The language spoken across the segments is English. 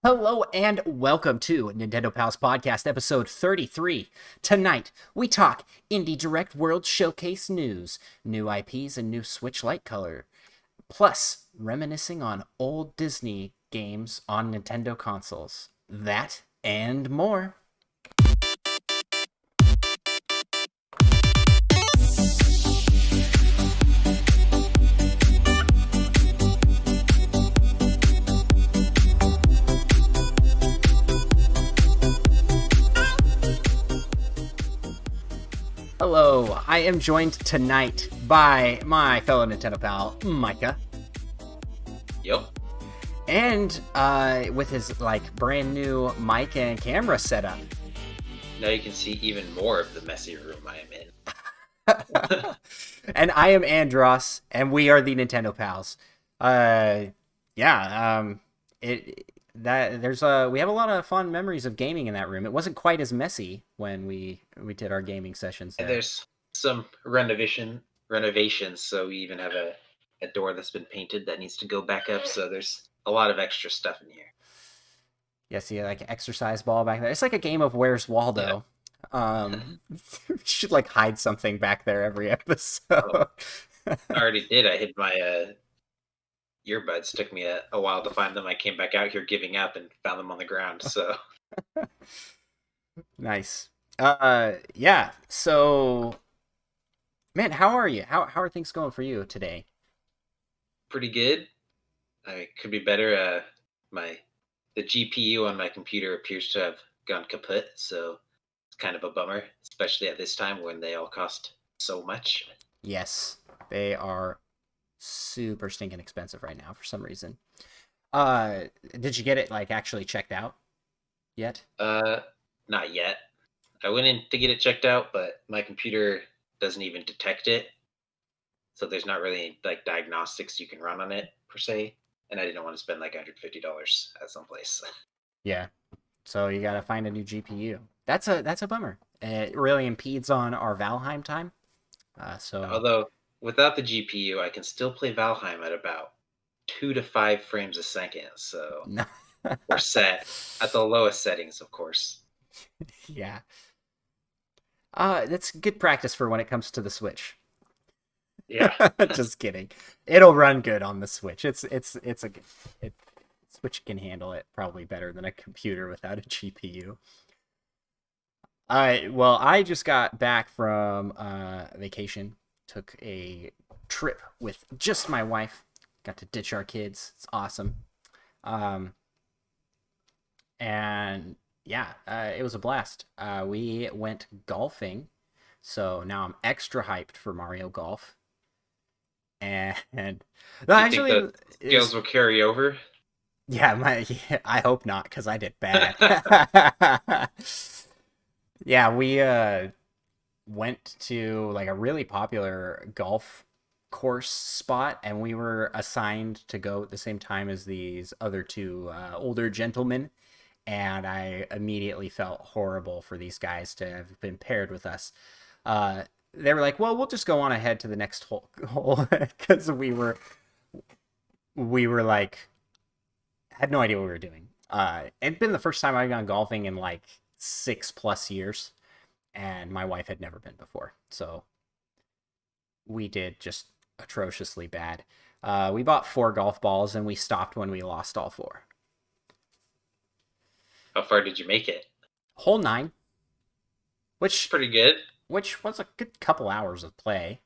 Hello and welcome to Nintendo Pals Podcast episode 33. Tonight, we talk Indie Direct World Showcase news, new IPs and new Switch Lite Color, plus reminiscing on old Disney games on Nintendo consoles. That and more. Hello, I am joined tonight by my fellow Nintendo pal, Micah. Yep. And with his brand new mic and camera setup. Now you can see even more of the messy room I am in. And I am Andross, and we are the Nintendo pals. We have a lot of fond memories of gaming in that room. It wasn't quite as messy when we did our gaming sessions there. And there's some renovations, so we even have a door that's been painted that needs to go back up, so there's a lot of extra stuff in here. Yeah, see, like an exercise ball back there. It's like a game of Where's Waldo. Yeah. We should hide something back there every episode. I already did. I hid my earbuds. Took me a while to find them. I came back out here giving up and found them on the ground. So nice. Yeah. So, man, how are you? How are things going for you today? Pretty good. I could be better. The GPU on my computer appears to have gone kaput, so it's kind of a bummer, especially at this time when they all cost so much. Yes, they are super stinking expensive right now for some reason. Did you get it actually checked out yet? Not yet. I went in to get it checked out, but my computer doesn't even detect it. So there's not really diagnostics you can run on it per se. And I didn't want to spend $150 at some place. Yeah. So you gotta find a new GPU. That's a bummer. It really impedes on our Valheim time. Although without the GPU, I can still play Valheim at about 2 to 5 frames a second. So we're set at the lowest settings, of course. Yeah. That's good practice for when it comes to the Switch. Yeah. Just kidding. It'll run good on the Switch. Switch can handle it probably better than a computer without a GPU. Well, I just got back from vacation. Took a trip with just my wife. Got to ditch our kids. It's awesome. And yeah, it was a blast. We went golfing. So now I'm extra hyped for Mario Golf. And actually, think the skills will carry over. Yeah, I hope not, because I did bad. Yeah, we went to a really popular golf course spot, and we were assigned to go at the same time as these other two older gentlemen, and I immediately felt horrible for these guys to have been paired with us. They were like, well, we'll just go on ahead to the next hole because we were had no idea what we were doing. It'd been the first time I'd gone golfing in 6+ years, and my wife had never been before. So we did just atrociously bad. We bought 4 golf balls, and we stopped when we lost all 4. How far did you make it? Hole 9. Which pretty good. Which was a good couple hours of play.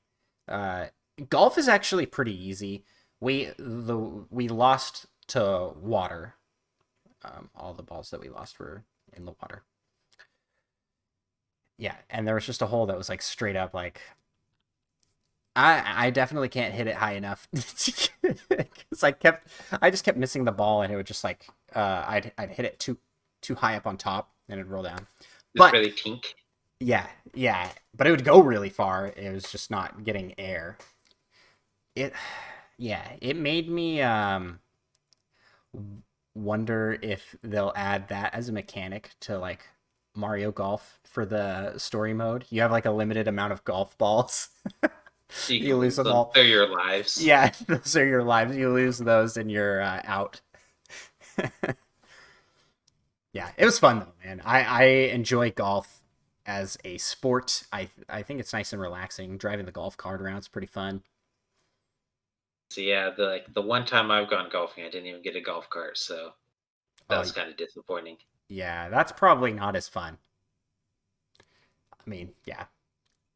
Golf is actually pretty easy. We lost to water. All the balls that we lost were in the water. Yeah, and there was just a hole that was straight up I definitely can't hit it high enough because I just kept missing the ball, and it would just I'd hit it too high up on top and it'd roll down. But really tink. Yeah, but it would go really far. It was just not getting air. It made me wonder if they'll add that as a mechanic to Mario Golf for the story mode. You have a limited amount of golf balls. You lose them all. They're your lives. Yeah, those are your lives. You lose those and you're out. Yeah, it was fun though, man. I enjoy golf as a sport. I think it's nice and relaxing. Driving the golf cart around is pretty fun. So yeah, the one time I've gone golfing, I didn't even get a golf cart, so that Oh was kind of disappointing. yeah, that's probably not as fun. I mean, yeah,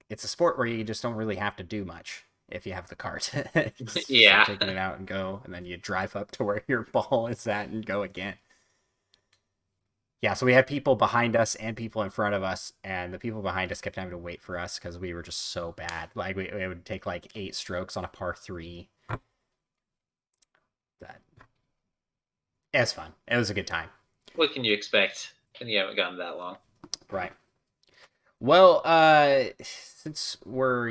it's a sport where you just don't really have to do much if you have the cart. It's just like Yeah. taking it out and go, and then you drive up to where your ball is at and go again. Yeah, so we had people behind us and people in front of us, and the people behind us kept having to wait for us because we were just so bad. Like it would take like 8 strokes on a par three. That It was fun. It was a good time. What can you expect? And you haven't gone that long. Right. Well, since we're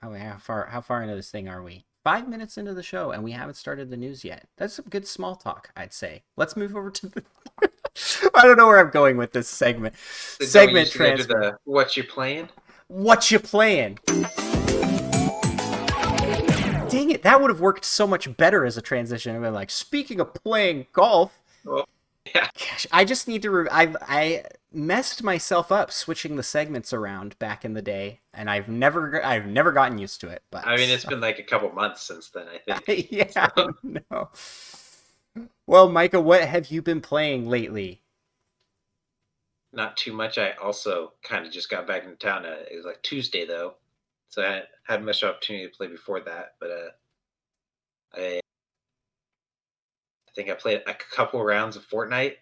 how far into this thing are we? 5 minutes into the show, and we haven't started the news yet. That's some good small talk, I'd say. Let's move over to the. I don't know where I'm going with this segment. Don't we Segment usually go to transfer. the what you playing? What you playing? Dang it! That would have worked so much better as a transition. I've been like, speaking of playing golf, Oh, yeah. gosh, I just need to. I messed myself up switching the segments around back in the day, and I've never gotten used to it. I mean, But it's been like a couple months since then, I think. yeah, So, no. Well, Micah, what have you been playing lately? not too much. I also kind of just got back into town. It was like Tuesday though, so I hadn't had much opportunity to play before that. But I think I played a couple rounds of Fortnite.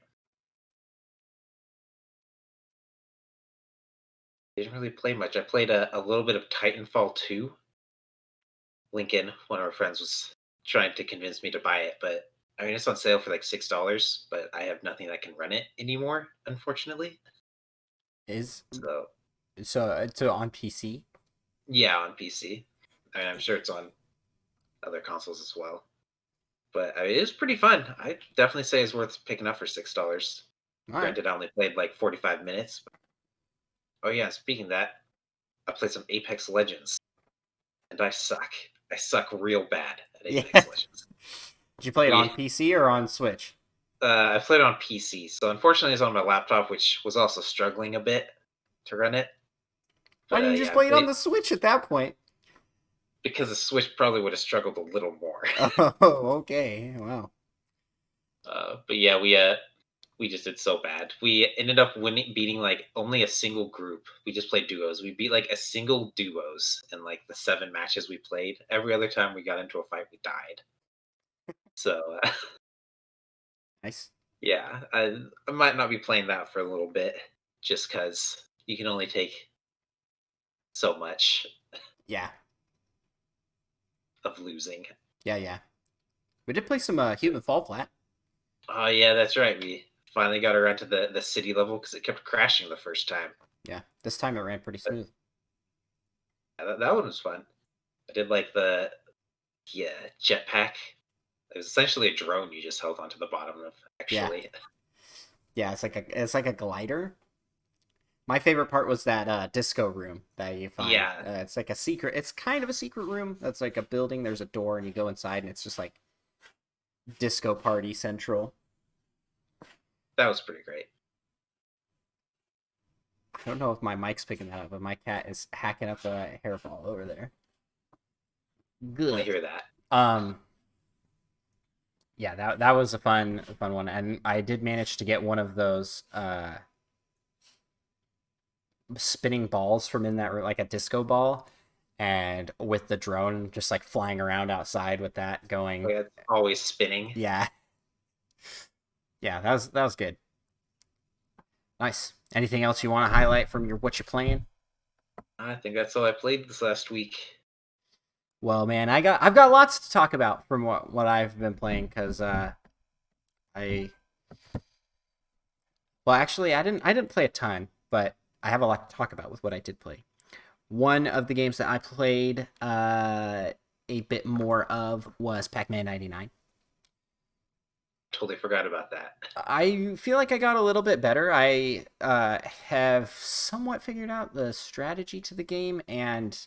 Didn't really play much. I played a little bit of Titanfall 2. Lincoln, one of our friends, was trying to convince me to buy it, but I mean, it's on sale for like $6, but I have nothing that can run it anymore, unfortunately. Is So so on PC? yeah, on PC. I mean, I'm sure it's on other consoles as well. But I mean, it was pretty fun. I definitely say it's worth picking up for $6. All right. Granted, I only played like 45 minutes. Oh yeah, speaking of that, I played some Apex Legends, and I suck. I suck real bad at Yeah. Apex Legends. Did you play it on We PC or on Switch? I played it on PC, so unfortunately it's on my laptop, which was also struggling a bit to run it. Why But didn't you just yeah, I play it on played the Switch at that point? because the Switch probably would have struggled a little more. Oh, okay. Wow. But yeah, we just did so bad. We ended up beating like only a single group. We just played duos. We beat like a single duos in like the 7 matches we played. Every other time we got into a fight, we died. So Nice. yeah, I might not be playing that for a little bit, just because you can only take so much Yeah. of losing. Yeah, yeah. We did play some Human Fall Flat. Oh yeah, that's right. We finally got around to the city level because it kept crashing the first time. Yeah. This time it ran pretty But smooth. yeah, that one was fun. I did like the jetpack. It was essentially a drone you just held onto the bottom of. Yeah. Actually, Yeah, it's like a glider. My favorite part was that disco room that you find. yeah, It's like a secret. It's kind of a secret room. That's like a building. There's a door, and you go inside, and it's just like disco party central. that was pretty great. I don't know if my mic's picking that up, but my cat is hacking up a hairball over there. I Good. hear that. Um, yeah, that was a fun one, and I did manage to get one of those spinning balls from in that like a disco ball, and with the drone just like flying around outside with that Oh going. yeah, it's always spinning. Yeah, yeah, that was good. Nice. Anything else you want to highlight from your what you playing? I think that's all I played this last week. Well, man, I've got lots to talk about from what I've been playing because I well actually I didn't play a ton, but I have a lot to talk about with what I did play. One of the games that I played a bit more of was Pac-Man 99. Totally forgot about that. I feel like I got a little bit better. I have somewhat figured out the strategy to the game, and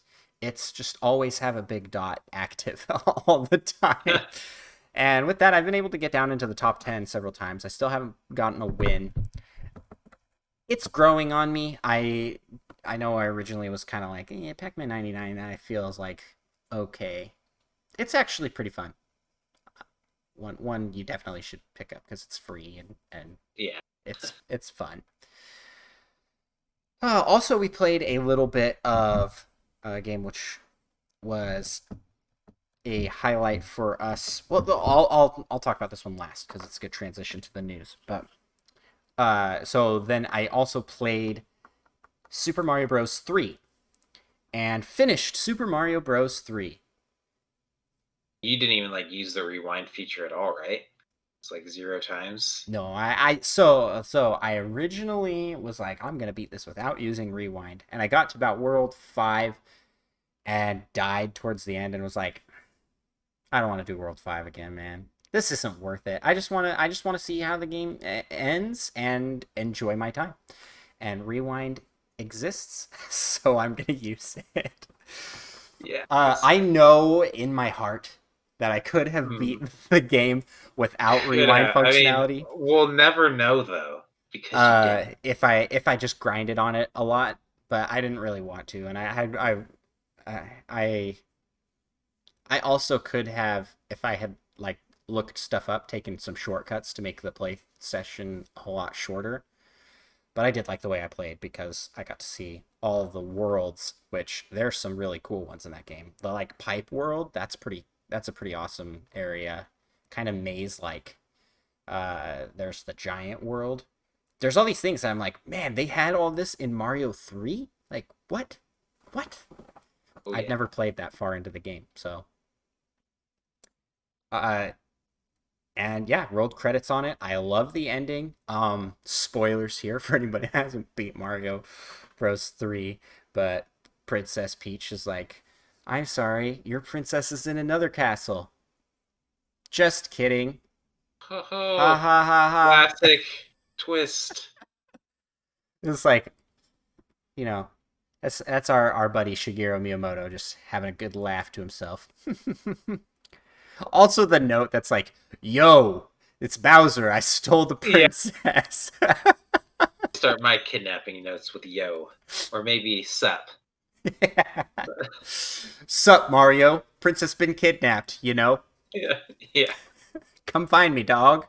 it's just always have a big dot active all the time. And with that, I've been able to get down into the top 10 several times. I still haven't gotten a win. It's growing on me. I know I originally was kind of like, Pac-Man 99, that feels like okay. It's actually pretty fun. One you definitely should pick up because it's free and Yeah. it's fun. Also, we played a little bit of a game which was a highlight for us. Well, I'll talk about this one last because it's a good transition to the news. But so then I also played Super Mario Bros. 3 and finished Super Mario Bros. 3. You didn't even like use the rewind feature at all, right? It's like 0 times. No, so I originally was like, I'm gonna beat this without using rewind, and I got to about World 5 and died towards the end and was like, I don't want to do World 5 again, man. This isn't worth it. I just want to see how the game ends and enjoy my time. And rewind exists, so I'm gonna use it. Yeah. I know in my heart that I could have Hmm. beaten the game without Could rewind have. I mean, functionality. we'll never know though because you didn't. If I just grinded on it a lot, but I didn't really want to, and I I also could have, if I had like looked stuff up, taken some shortcuts to make the play session a lot shorter. But I did like the way I played because I got to see all of the worlds, which there's some really cool ones in that game. The like pipe world, that's a pretty awesome area. Kind of maze like. There's the giant world. There's all these things that I'm like, man, they had all this in Mario 3? Like, what? What? Oh I'd yeah. never played that far into the game, so uh and yeah, rolled credits on it. I love the ending. Spoilers here for anybody who hasn't beat Mario Bros 3, but Princess Peach is like, I'm sorry, your princess is in another castle. Just kidding. Ho Ha ho! ha ha ha. Classic twist. It's like, you know, that's our buddy Shigeru Miyamoto just having a good laugh to himself. Also the note that's like, yo, it's Bowser, I stole the Yeah. princess. Start my kidnapping notes with yo, or maybe sup. Sup, Mario? Princess been kidnapped, you know? Yeah. Yeah. Come find me, dog.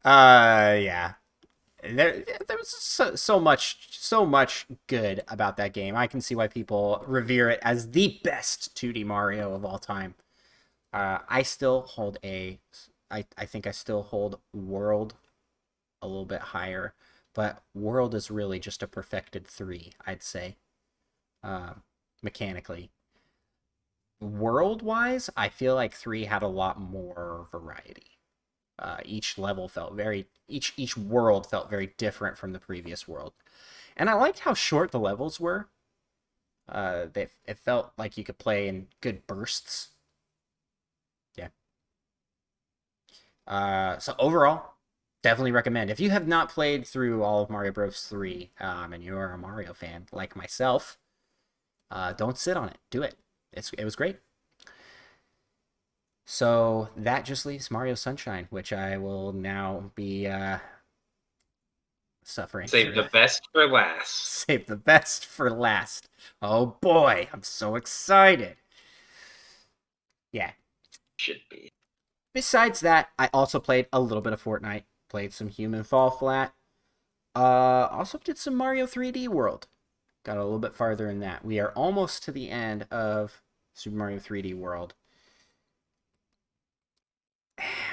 Yeah. There was so much good about that game. I can see why people revere it as the best 2D Mario of all time. I still hold I think I still hold World a little bit higher, but World is really just a perfected 3, I'd say, uh, mechanically. World wise, I feel like 3 had a lot more variety. Each level felt very each world felt very different from the previous world, and I liked how short the levels were. It felt like you could play in good bursts. Yeah. So overall, definitely recommend. If you have not played through all of Mario Bros. 3, and you are a Mario fan like myself, don't sit on it. Do it. It was great. So that just leaves Mario Sunshine, which I will now be suffering Save through. the best for last. Save the best for last. Oh boy, I'm so excited. Yeah. Should be. Besides that, I also played a little bit of Fortnite, played some Human Fall Flat. Also did some Mario 3D World. Got a little bit farther in that. We are almost to the end of Super Mario 3D World.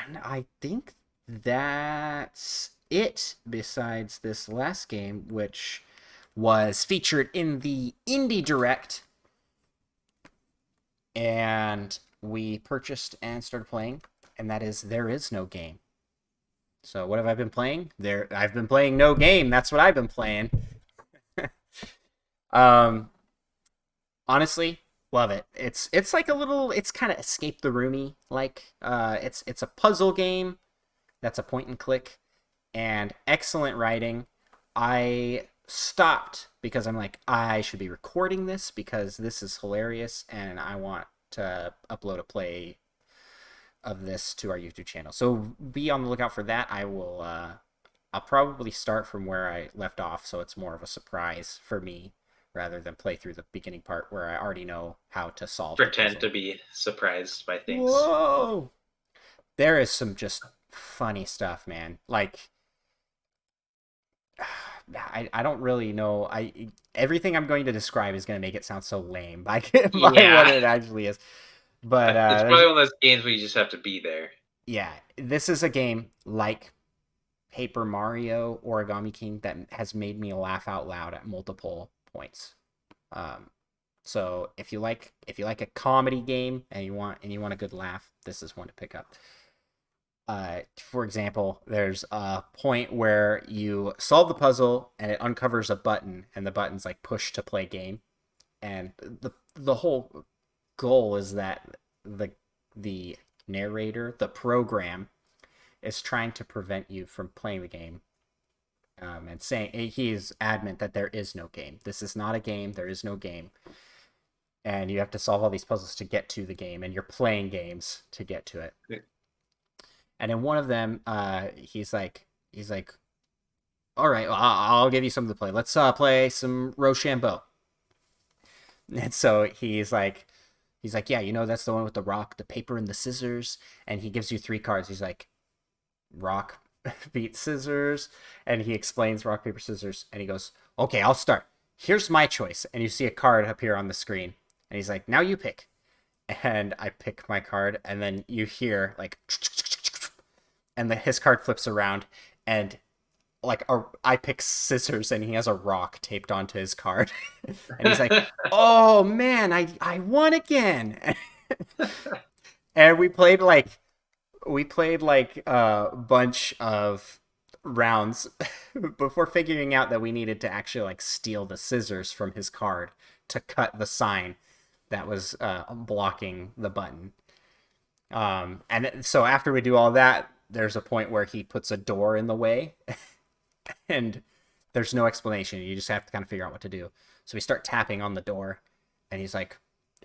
And I think that's it besides this last game, which was featured in the Indie Direct. And we purchased and started playing, and that is There Is No Game. So what have I been playing? I've been playing no game. That's what I've been playing. um Honestly, love it. It's like a little, it's kind of escape the roomy like. It's a puzzle game that's a point and click and excellent writing. I stopped because I'm like, I should be recording this because this is hilarious and I want to upload a play of this to our YouTube channel. So be on the lookout for that. I'll probably start from where I left off, so it's more of a surprise for me rather than play through the beginning part where I already know how to solve the Pretend puzzle. to be surprised by things. Whoa! There is some just funny stuff, man. Like I don't really know. Everything I'm going to describe is going to make it sound so lame by what Yeah, it actually is. But it's probably one of those games where you just have to be there. yeah, this is a game like Paper Mario Origami King that has made me laugh out loud at multiple points. Um, so if you like a comedy game and you want a good laugh, this is one to pick up. For example, there's a point where you solve the puzzle and it uncovers a button, and the button's like push to play game, and the whole goal is that the narrator, the program, is trying to prevent you from playing the game, and saying he is adamant that there is no game. This is not a game. There is no game, and you have to solve all these puzzles to get to the game, and you're playing games to get to it. And in one of them, he's like, all right, well, I'll give you something to play. Let's play some Rochambeau. And so he's like, yeah, you know, that's the one with the rock, the paper, and the scissors. And he gives you 3 cards. He's like, rock, beat scissors, and he explains rock, paper, scissors. And he goes, okay, I'll start. Here's my choice. And you see a card appear on the screen. And he's like, now you pick. And I pick my card, and then you hear like, and his card flips around, and like I pick scissors, and he has a rock taped onto his card, and he's like, "Oh man, I won again!" And we played like a bunch of rounds before figuring out that we needed to actually like steal the scissors from his card to cut the sign that was blocking the button. And so after we do all that, there's a point where he puts a door in the way, and there's no explanation. You just have to kind of figure out what to do. So we start tapping on the door, and he's like,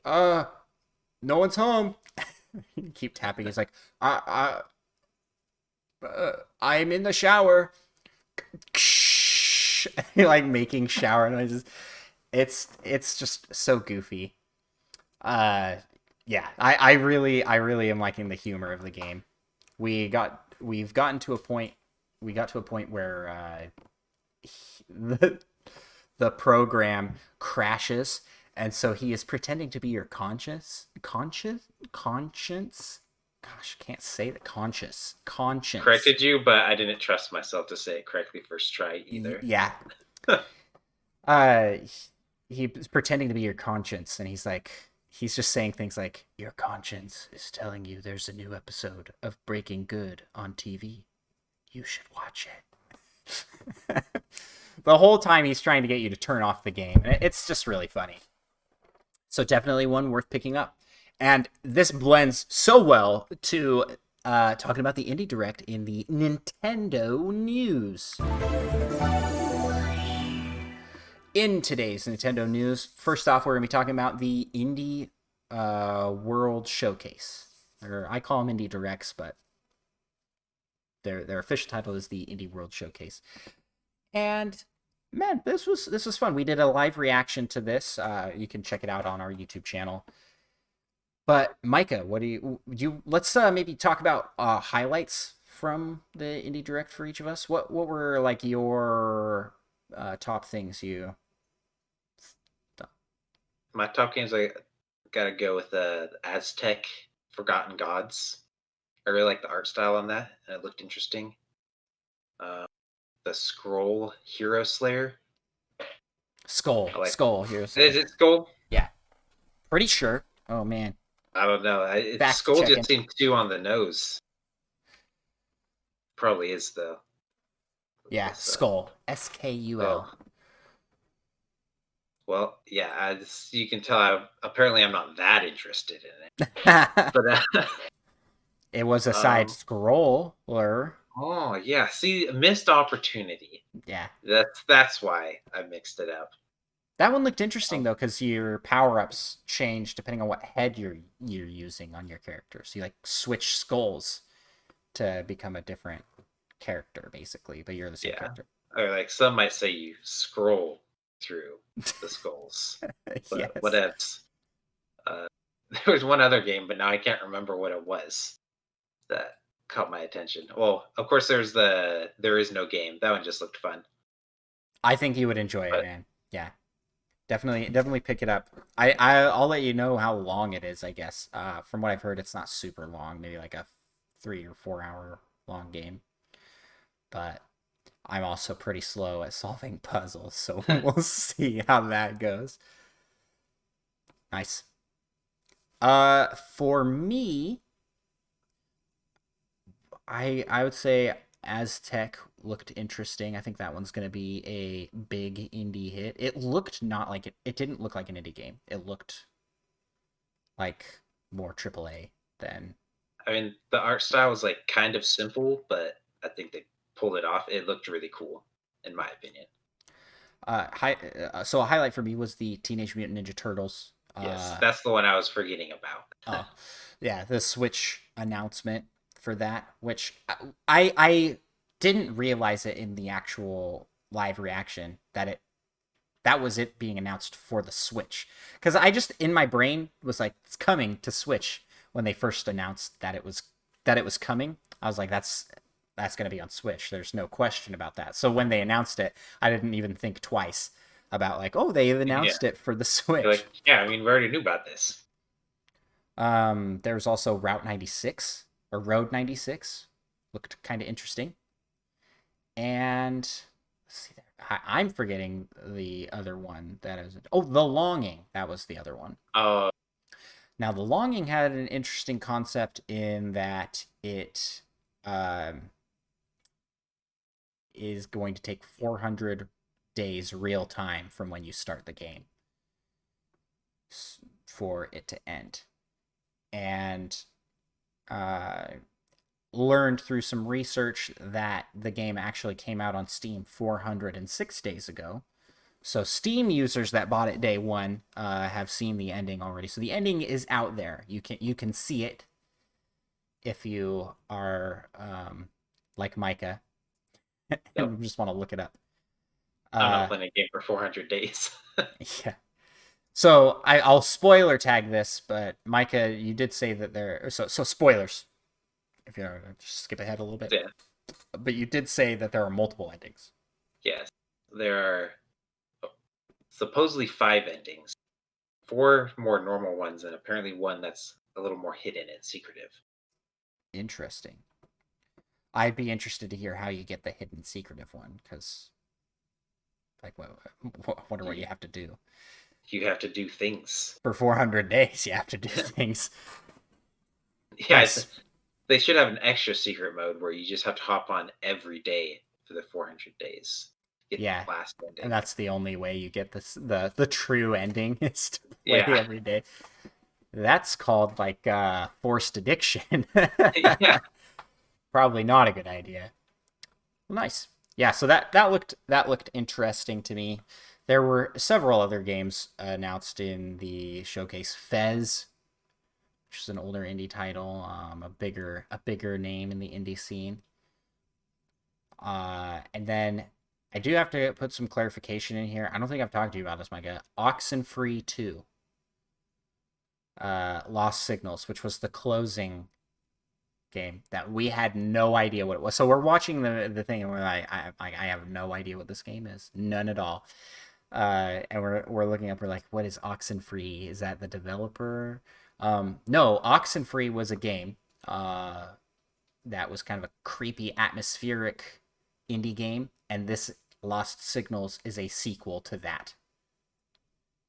no one's home." You keep tapping. He's like, I'm in the shower." Like making shower noises. It's just so goofy. Uh, yeah, I really am liking the humor of the game. We've gotten to a point. We got to a point where the program crashes, and so he is pretending to be your conscience. Gosh, I can't say the conscience. Corrected you, but I didn't trust myself to say it correctly first try either. Yeah. uh, he's pretending to be your conscience, and he's just saying things like, "Your conscience is telling you there's a new episode of Breaking Good on TV. You should watch it." The whole time he's trying to get you to turn off the game. And it's just really funny. So definitely one worth picking up. And this blends so well to talking about the Indie Direct in the Nintendo news. In today's Nintendo news, first off, we're going to be talking about the Indie World Showcase. Or I call them Indie Directs, but their official title is the Indie World Showcase. And man, this was fun. We did a live reaction to this. You can check it out on our YouTube channel. But Micah, what do you let's maybe talk about highlights from the Indie Direct for each of us. What were like your top things you My top games, I gotta go with the Aztec Forgotten Gods. I really like the art style on that, and it looked interesting. The Scroll Hero Slayer. Skull here's Is it Skull? yeah, pretty sure. Oh man, I don't know. fact Skull checking. just seemed too on the nose. Probably is though. Yeah, Skull, Skul. Oh, well, yeah. You can tell. Apparently, I'm not that interested in it. But It was a side scroller. oh yeah, see, missed opportunity. Yeah, That's why I mixed it up. That one looked interesting Um, though, because your power ups change depending on what head you're using on your character. So you like switch skulls to become a different character, basically, but you're the same yeah, character. or like some might say you scroll through the skulls, but Yes. whatevs. Uh, there was one other game, but now I can't remember what it was that caught my attention. Well, of course, there is no game. That one just looked fun. I think you would enjoy it, But man. Yeah. Definitely pick it up. I'll let you know how long it is, I guess. From what I've heard, it's not super long, maybe like a 3 or 4 hour long game. But I'm also pretty slow at solving puzzles, so we'll see how that goes. Nice. For me, I would say Aztec looked interesting. I think that one's going to be a big indie hit. It looked not like it. It didn't look like an indie game. It looked like more AAA than. I mean, the art style was like kind of simple, but I think they pulled it off. It looked really cool, in my opinion. So a highlight for me was the Teenage Mutant Ninja Turtles. Yes, that's the one I was forgetting about. Oh, yeah, the Switch announcement for that, which I didn't realize it in the actual live reaction that was it being announced for the Switch. Because I just in my brain was like, it's coming to Switch when they first announced that it was coming. I was like, that's gonna be on Switch. There's no question about that. So when they announced it, I didn't even think twice about like, oh, they've Yeah, announced it for the you're Switch. like, yeah. I mean, we already knew about this. There's also Route 96 or Road 96. Looked kind of interesting. And let's see there. I'm forgetting the other one that is. Oh, The Longing. That was the other one. Oh, Now, The Longing had an interesting concept in that it um, is going to take 400 days real time from when you start the game for it to end. And uh, learned through some research that the game actually came out on Steam 406 days ago. So Steam users that bought it day one have seen the ending already. So the ending is out there. You can see it if you are like Micah yep. and just want to look it up. I'm not Uh, playing a game for 400 days. yeah. So I'll spoiler tag this, but Micah, you did say that there. So spoilers. If you just skip ahead a little bit, Yeah, but you did say that there are multiple endings. yes. There are supposedly five endings, four more normal ones, and apparently one that's a little more hidden and secretive. Interesting. I'd be interested to hear how you get the hidden secretive one, because like, wonder what You, you have to do you have to do things. for 400 days. You have to do things. Yeah, Nice. they should have an extra secret mode where you just have to hop on every day for the 400 days. Get the Yeah, last and ending. that's the only way you get this the true ending is to play Yeah, every day. That's called like forced addiction. yeah. Probably not a good idea. Nice. Yeah, so that looked interesting to me. There were several other games announced in the showcase. Fez, which is an older indie title, a bigger name in the indie scene. And then I do have to put some clarification in here. I don't think I've talked to you about this, Micah. Oxenfree 2, Lost Signals, which was the closing game that we had no idea what it was. So we're watching the thing and we're like, I have no idea what this game is, none at all. And we're looking up. We're like, what is Oxenfree? Is that the developer? No, Oxenfree was a game that was kind of a creepy, atmospheric indie game, and this Lost Signals is a sequel to that.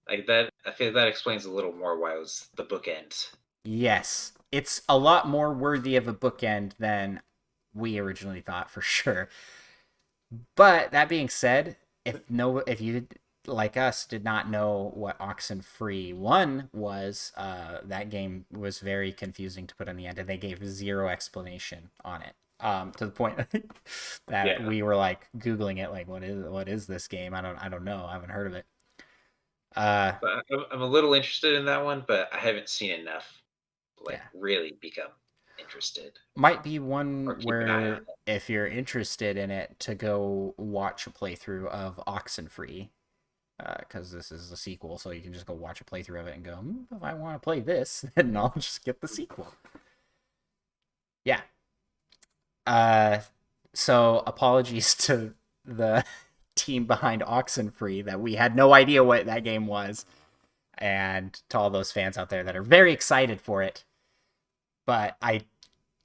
Like that, I feel that explains a little more why it was the bookend. Yes, it's a lot more worthy of a bookend than we originally thought, for sure. But that being said, if you like us did not know what Oxenfree 1 was, that game was very confusing to put on the end, and they gave zero explanation on it. To the point that Yeah, we were like googling it, like what is this game? I don't know. I haven't heard of it. Uh, But I'm a little interested in that one, but I haven't seen enough to, like, yeah. really become interested Might be or one keep an eye on where it. if you're interested in it to go watch a playthrough of Oxenfree, because this is a sequel, so you can just go watch a playthrough of it and go, if I want to play this, then I'll just get the sequel. Yeah. Uh, so apologies to the team behind Oxenfree that we had no idea what that game was, and to all those fans out there that are very excited for it. But I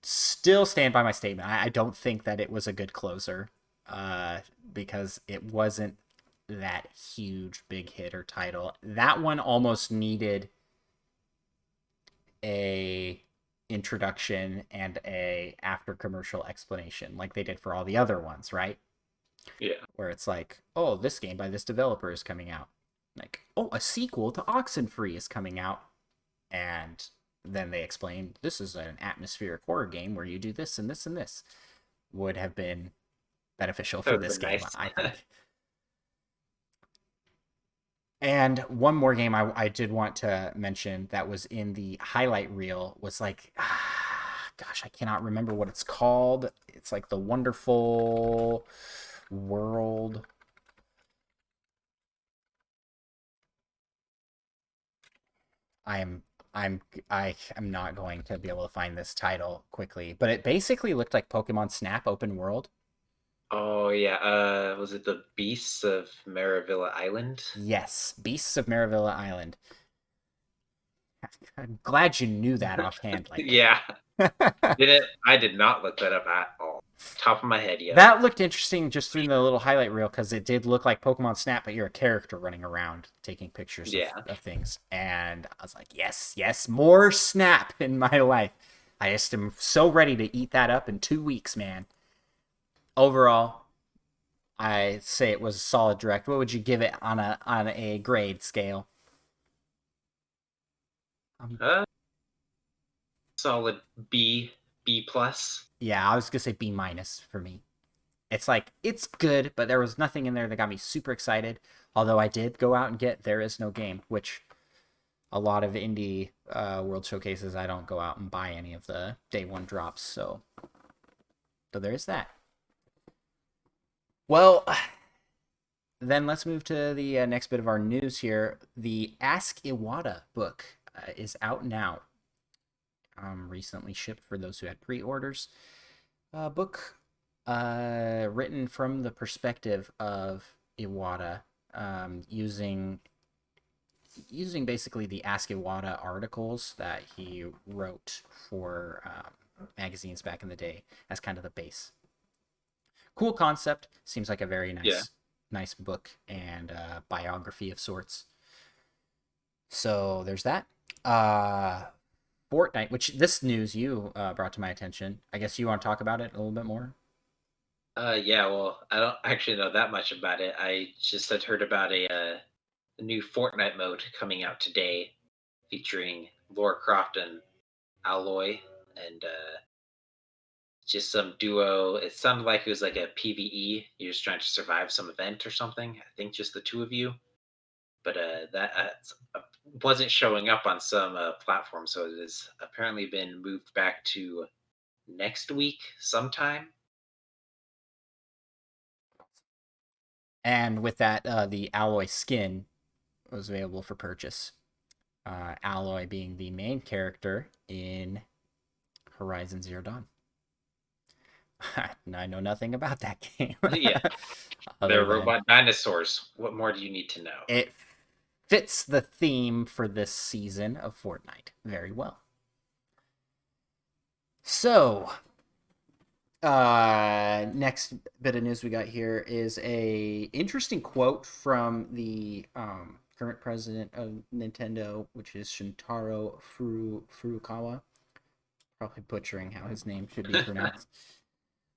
still stand by my statement. I don't think that it was a good closer, because it wasn't that huge big hit or title. That one almost needed a introduction and a after commercial explanation like they did for all the other ones, right? Yeah. Where it's like, oh, this game by this developer is coming out. Like, oh, a sequel to Oxenfree is coming out. And then they explain this is an atmospheric horror game where you do this and this and this. Would have been beneficial That for would have this been game, nice. I think. And one more game I did want to mention that was in the highlight reel was like, gosh, I cannot remember what it's called. It's like the Wonderful World. I am I am not going to be able to find this title quickly, but it basically looked like Pokemon Snap open world. Oh yeah, was it the Beasts of Maravilla Island? Yes, Beasts of Maravilla Island. I'm glad you knew that offhand like Yeah. that. Did it? I did not look that up at all. Top of my head, yo. That looked interesting just through the little highlight reel because it did look like Pokemon Snap, but you're a character running around taking pictures Yeah. of things. And I was like, yes, yes, more Snap in my life. I just am so ready to eat that up in 2 weeks, man. Overall, I say it was a solid direct. What would you give it on a grade scale? Um, Uh, Solid B, B plus. yeah, I was gonna say B minus for me. It's like it's good, but there was nothing in there that got me super excited. Although I did go out and get There Is No Game, which a lot of indie world showcases I don't go out and buy any of the day one drops. So there's that. Well, then let's move to the next bit of our news here. The Ask Iwata book is out now. Recently shipped for those who had pre-orders. Book written from the perspective of Iwata, using basically the Ask Iwata articles that he wrote for magazines back in the day as kind of the base. Cool concept. Seems like a very Yeah. nice book and biography of sorts. So there's that. Fortnite, which this news you brought to my attention. I guess you want to talk about it a little bit more. Yeah. Well, I don't actually know that much about it. I just had heard about a new Fortnite mode coming out today, featuring Laura Croft and Alloy, and just some duo. It sounded like it was like a PVE. You're just trying to survive some event or something. I think just the two of you. But that wasn't showing up on some platform, so it has apparently been moved back to next week sometime. And with that, the alloy skin was available for purchase. Alloy being the main character in Horizon Zero Dawn. I know nothing about that game. Yeah, Other they're than robot dinosaurs. What more do you need to know? it fits the theme for this season of Fortnite very well. So, next bit of news we got here is a interesting quote from the current president of Nintendo, which is Shuntaro Furukawa. Probably butchering how his name should be pronounced.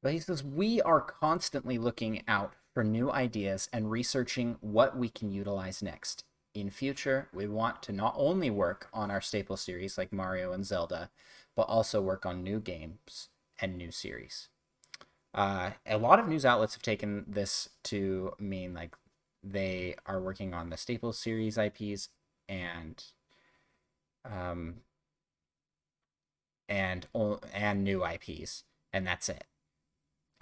But he says, we are constantly looking out for new ideas and researching what we can utilize next. In future, we want to not only work on our staple series like Mario and Zelda, but also work on new games and new series. A lot of news outlets have taken this to mean like they are working on the Staples series IPs and um and new IPs, and that's it.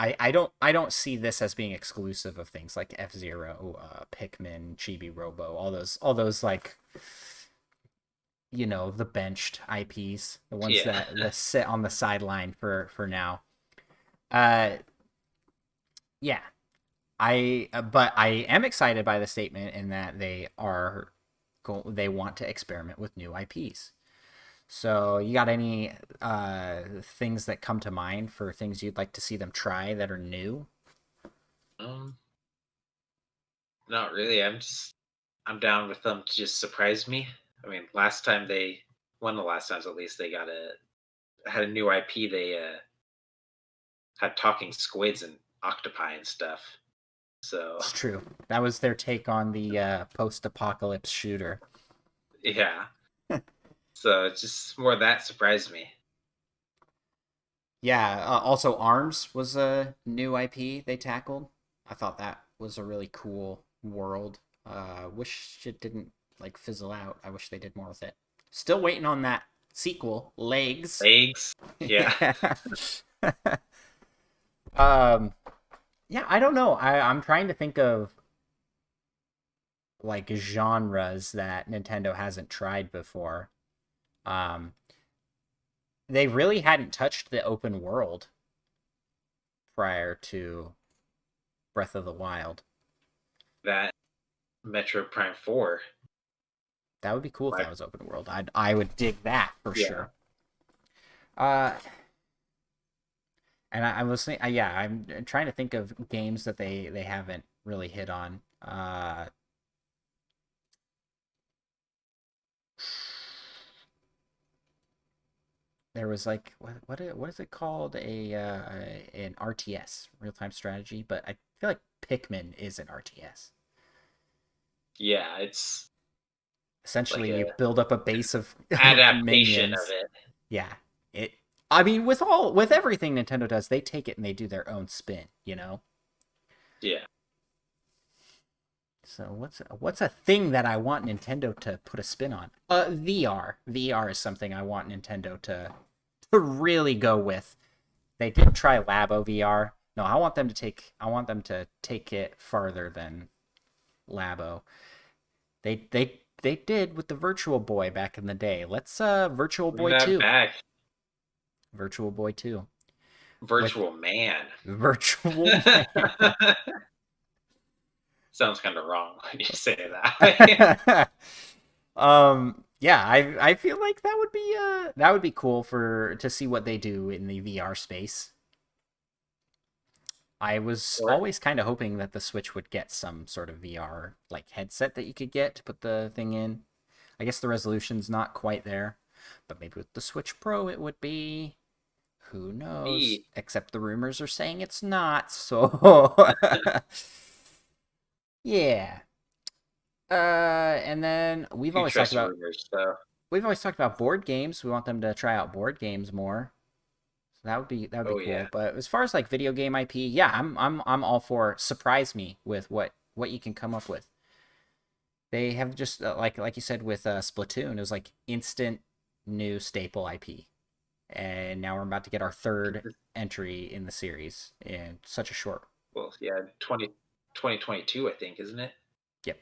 I don't see this as being exclusive of things like F-Zero, Pikmin, Chibi Robo, all those like the benched IPs, the ones Yeah. that sit on the sideline for now. Uh, yeah, but I am excited by the statement in that they want to experiment with new IPs. So you got any things that come to mind for things you'd like to see them try that are new? Um, Not really. I'm down with them to just surprise me. I mean, one of the last times at least, they had a new IP. They had talking squids and octopi and stuff. So It's true. That was their take on the post-apocalypse shooter. yeah. So it's just more that surprised me. Yeah. Also, Arms was a new IP they tackled. I thought that was a really cool world. Wish it didn't like fizzle out. I wish they did more with it. Still waiting on that sequel, Legs. Legs. Yeah. Yeah. um. Yeah. I don't know. I'm trying to think of like genres that Nintendo hasn't tried before. Um. They really hadn't touched the open world prior to Breath of the Wild. That Metro Prime 4. That would be cool if that Like, was open world. I would dig that for yeah. sure. Uh, and I was thinking, yeah, I'm trying to think of games that they haven't really hit on. There was like what is it called, an RTS, real time strategy, but I feel like Pikmin is an RTS. Yeah, it's like Essentially, you a build up a base of adaptation of minions. it. Yeah, it. I mean, with everything Nintendo does, they take it and they do their own spin. Yeah. So what's a thing that I want Nintendo to put a spin on? VR. VR is something I want Nintendo to really go with. They did try Labo VR. No, I want them to take it farther than Labo. They did with the Virtual Boy back in the day. Let's Virtual Bring Boy that 2. back. Virtual Boy 2 with Virtual Man. Virtual Man. Sounds kind of wrong when you say it that way. Yeah, I feel like that would be cool for to see what they do in the VR space. I was Or always kind of hoping that the Switch would get some sort of VR like headset that you could get to put the thing in. I guess the resolution's not quite there, but maybe with the Switch Pro it would be. Who knows? me, Except the rumors are saying it's not. So yeah. And then you trust rumors, so we've always talked about board games. We want them to try out board games more. So that would be oh yeah. cool. But as far as like video game IP, yeah, I'm all for surprise me with what you can come up with. They have just like you said with Splatoon, it was like instant new staple IP, and now we're about to get our third entry in the series in such a short. Well, yeah, 2022, I think, isn't it? Yep.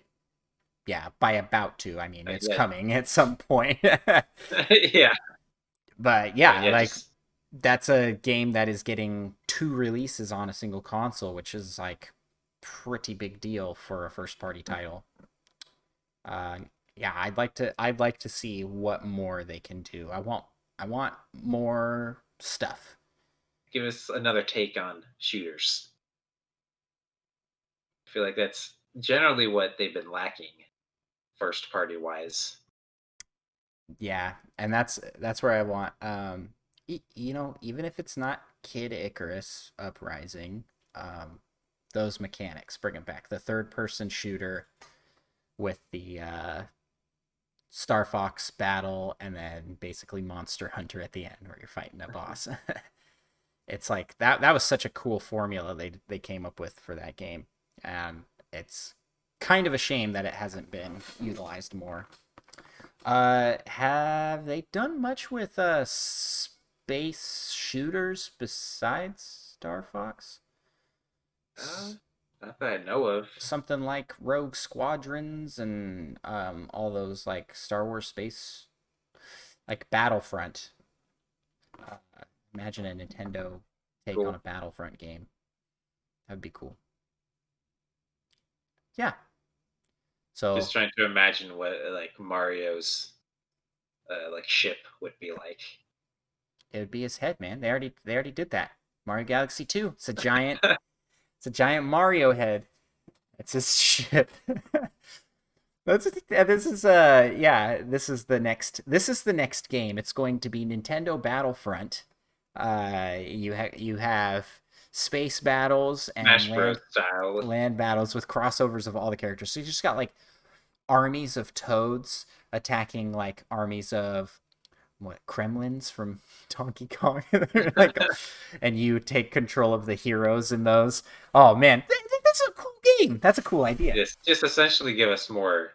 Yeah, by about to. I mean, it's Yeah. coming at some point. Yeah. But I mean, yeah, yeah, like just that's a game that is getting two releases on a single console, which is like pretty big deal for a first party title. Uh, yeah, I'd like to see what more they can do. I want more stuff. give us another take on shooters. I feel like that's generally what they've been lacking, first party wise. Yeah, and that's where I want even if it's not Kid Icarus Uprising, those mechanics bring it back. The third person shooter with the Star Fox battle and then basically Monster Hunter at the end where you're fighting a boss. It's like that was such a cool formula they came up with for that game. And it's kind of a shame that it hasn't been utilized more. Have they done much with space shooters besides Star Fox? Uh, Not that I know of. Something like Rogue Squadrons and all those like Star Wars space, like Battlefront. Uh, Imagine a Nintendo take on Cool. a Battlefront game. That'd be cool. Yeah. So Just trying to imagine what like Mario's like ship would be like. it would be his head, man. They already did that. Mario Galaxy 2. It's a giant Mario head. It's his ship. This is yeah, this is the next game. It's going to be Nintendo Battlefront. You have space battles and Smash land Bros. Style. land battles with crossovers of all the characters. So you just got like armies of toads attacking like armies of what Kremlins from Donkey Kong, like, and you take control of the heroes in those. Oh man, that's a cool game. That's a cool idea. Just essentially give us more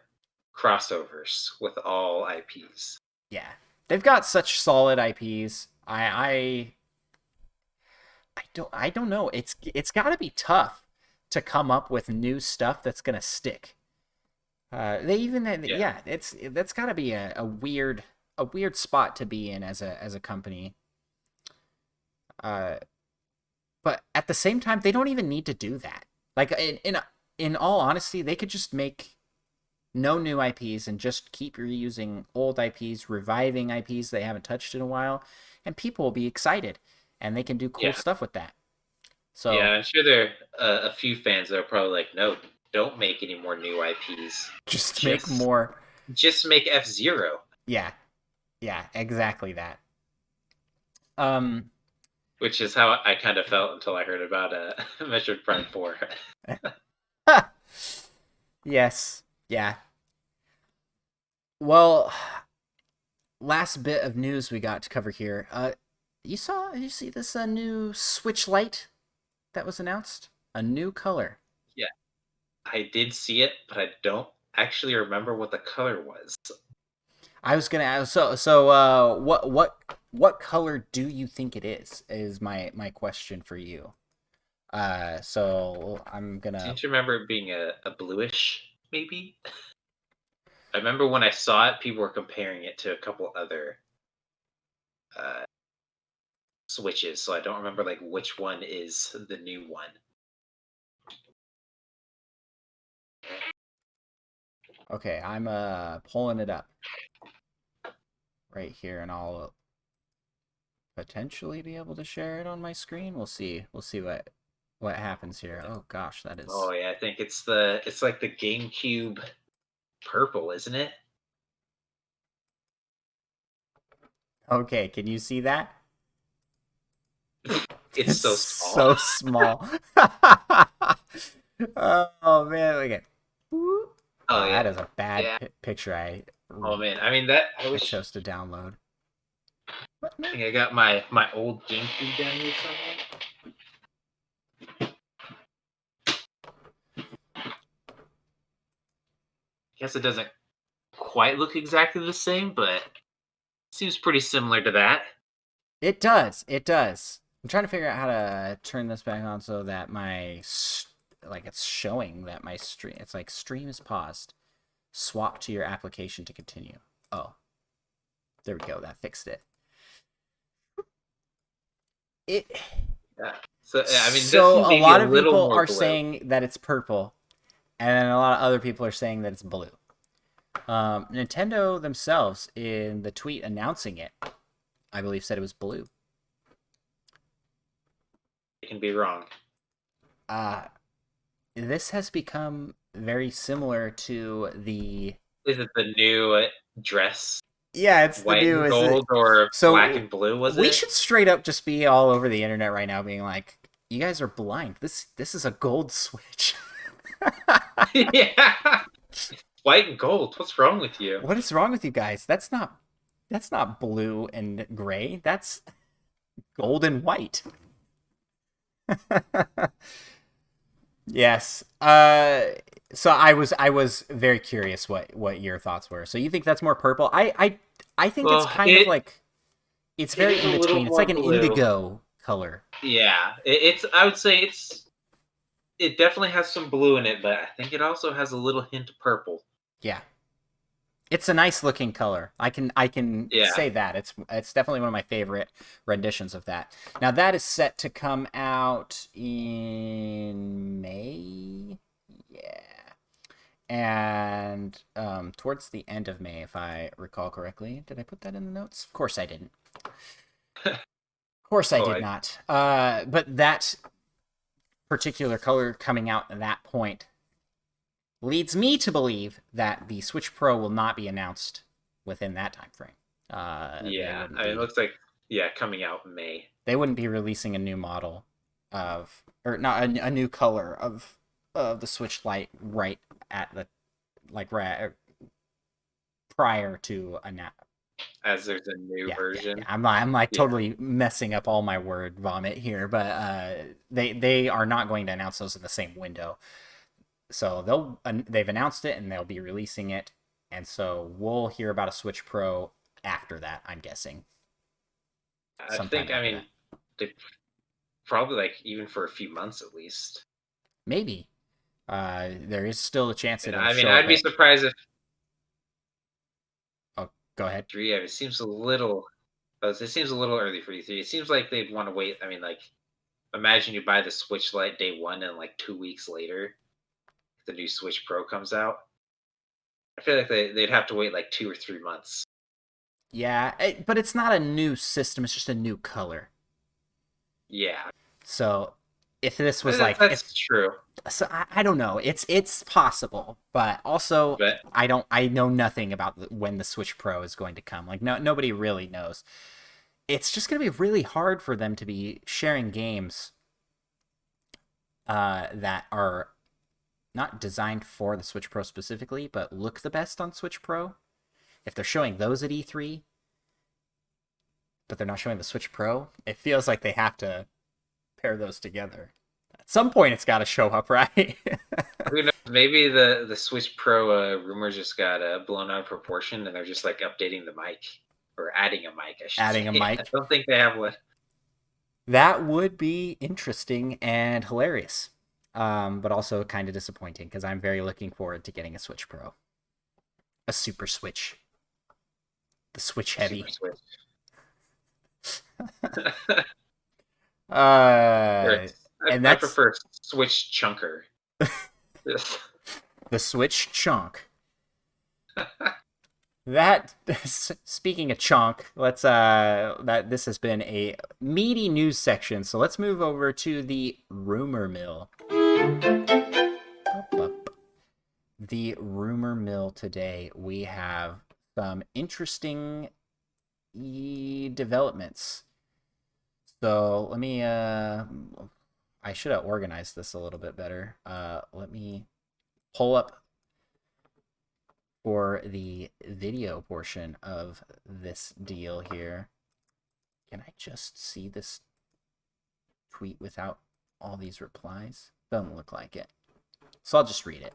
crossovers with all IPs. Yeah, they've got such solid IPs. I don't know. It's got to be tough to come up with new stuff that's gonna stick. They even Yeah. yeah, that's got to be a weird spot to be in as a company. Uh, but at the same time, they don't even need to do that. Like in all honesty, they could just make no new IPs and just keep reusing old IPs, reviving IPs they haven't touched in a while, and people will be excited, and they can do cool Yeah. stuff with that. Yeah, So I'm sure there are a few fans that are probably like, no, don't make any more new IPs. just make Just more. just make F-Zero. Yeah, yeah, exactly that. Um, Which is how I kind of felt until I heard about Metroid Prime 4. yes, yeah. Well, last bit of news we got to cover here. You see this new Switch Lite that was announced? A new color. Yeah, I did see it, but I don't actually remember what the color was. I was gonna ask. So what color do you think it is? Is my question for you. So I'm gonna. Seems to remember it being a bluish, maybe. I remember when I saw it, people were comparing it to a couple other uh, Switches, so I don't remember like which one is the new one. Okay, I'm pulling it up right here, and I'll potentially be able to share it on my screen. We'll see. We'll see what happens here. Oh gosh, that Oh is yeah, I think it's like the GameCube purple, isn't it? okay. Can you see that? It's It's so small. so small. Oh man, okay. Boop. Oh Oh, that yeah, is a bad yeah. picture Oh man, I mean that. I chose to download. What? I think I got my old GameCube down here somewhere. Guess it doesn't quite look exactly the same, but seems pretty similar to that. It does. It does. I'm trying to figure out how to turn this back on so that like it's showing that my stream. It's like stream is paused. Swap to your application to continue. Oh, there we go. That fixed it. It. Yeah. So I mean, this So one a maybe a lot of little people more are blue. saying that it's purple, and then a lot of other people are saying that it's blue. Nintendo themselves, in the tweet announcing it, I believe said it was blue. It can be wrong. Uh, this has become very similar to the. Is it the new dress, Yeah, it's the white new. and Is it gold, or black so? and blue? Was We it? should straight up just be all over the internet right now, being like, "You guys are blind. This is a gold Switch." Yeah, white and gold. What's wrong with you? What is wrong with you guys? That's not blue and gray. That's gold and white. Yes. So I was very curious what your thoughts were. So you think that's more purple? I think it's Well, kind of like it's it very is a in little between. It's like more an blue. indigo color. Yeah, it's. I would say it definitely has some blue in it, but I think it also has a little hint of purple. Yeah. It's a nice looking color. I can Yeah, say that. It's definitely one of my favorite renditions of that. Now that is set to come out in May. Yeah. And towards the end of May, if I recall correctly. Did I put that in the notes? Of course I didn't. Of course I oh, did I not. But that particular color coming out at that point leads me to believe that the Switch Pro will not be announced within that time frame. They yeah. wouldn't I mean, it be looks like yeah, coming out in May. they wouldn't be releasing a new model of or not a new color of the Switch Lite right at the like right prior to a As there's a new yeah. version. I'm like Yeah, totally messing up all my word vomit here, but they are not going to announce those in the same window. So they've announced it and they'll be releasing it, and so we'll hear about a Switch Pro after that. I'm guessing I sometime think. I after mean, that. they probably like even for a few months at least. Maybe there is still a chance And it'll I mean, show up I'd be at. surprised if Oh, go ahead. three. It seems a little. It seems a little early for E3. It seems like they'd want to wait. I mean, like imagine you buy the Switch Lite day one and like 2 weeks later, the new Switch Pro comes out. I feel like they'd have to wait like 2 or 3 months. Yeah, but it's not a new system. It's just a new color. Yeah, So if this was like if that's true. so I don't know. It's possible, but also But I know nothing about when the Switch Pro is going to come. Like nobody really knows. It's just going to be really hard for them to be sharing games that are not designed for the Switch Pro specifically, but look the best on Switch Pro. If they're showing those at E3, but they're not showing the Switch Pro, it feels like they have to pair those together. At some point, it's got to show up, right? who knows? Maybe the Switch Pro rumors just got blown out of proportion, and they're just like updating the mic or adding a mic, I should Adding say. a I mic. don't think they have one. That would be interesting and hilarious, but also kind of disappointing because I'm very looking forward to getting a Switch Pro, a Super Switch, the Switch Super Heavy. Switch. Or Uh, and I that's prefer Switch Chunker. Yes. the Switch Chunk. That speaking of chunk, let's that this has been a meaty news section, so let's move over to the rumor mill. The rumor mill today, we have some interesting developments. So let me I should have organized this a little bit better. Let me pull up for the video portion of this deal here. Can I just see this tweet without all these replies? Doesn't look like it. So I'll just read it.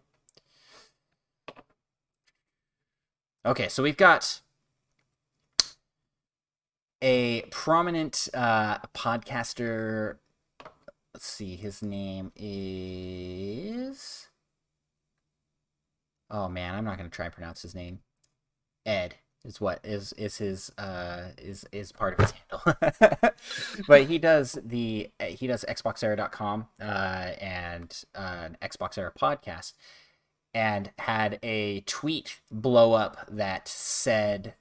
Okay, so we've got a prominent podcaster. Let's see, his name is. Oh man, I'm not gonna try and pronounce his name. Ed is what is his is part of his handle. But he does xboxera.com and an Xbox Era podcast, and had a tweet blow up that said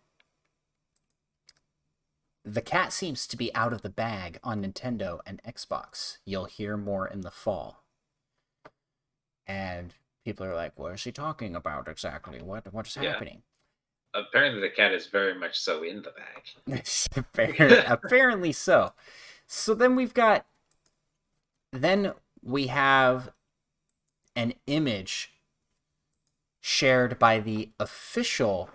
the cat seems to be out of the bag on Nintendo and Xbox. You'll hear more in the fall. And people are like, what is he talking about exactly? What is Yeah. happening? Apparently, the cat is very much so in the bag. Apparently so. So then we have an image shared by the official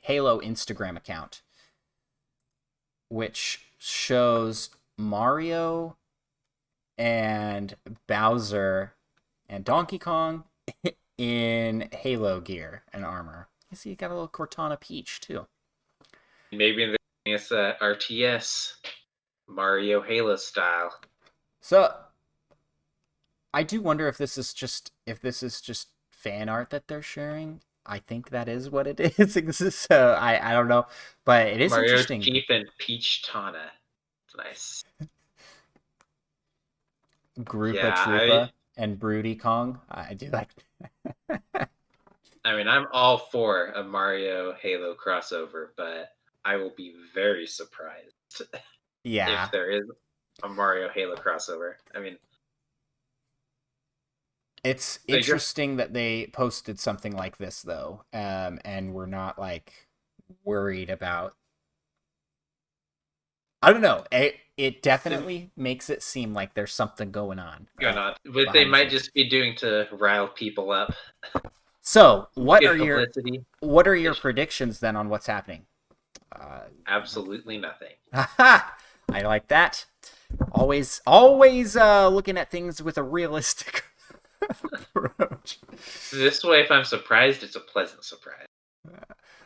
Halo Instagram account, which shows Mario and Bowser and Donkey Kong in Halo gear and armor. You see, you got a little Cortana Peach too. Maybe in this RTS Mario Halo style. So I do wonder if this is just fan art that they're sharing. I think that is what it is. So I don't know, but it is Mario interesting. Chief and Peach Tana. Nice. Grupa Yeah, Troopa and Broody Kong. I do like. I mean, I'm all for a Mario Halo crossover, but I will be very surprised if Yeah, there is a Mario Halo crossover. I mean, it's I guess interesting that they posted something like this though, and we're not like worried about. I don't know. It definitely makes it seem like there's something going on going on, but they behind the might scenes. just be doing to rile people up. So, Good publicity. what are your predictions then on what's happening? Absolutely nothing. I like that. Always looking at things with a realistic approach. This way, if I'm surprised, it's a pleasant surprise.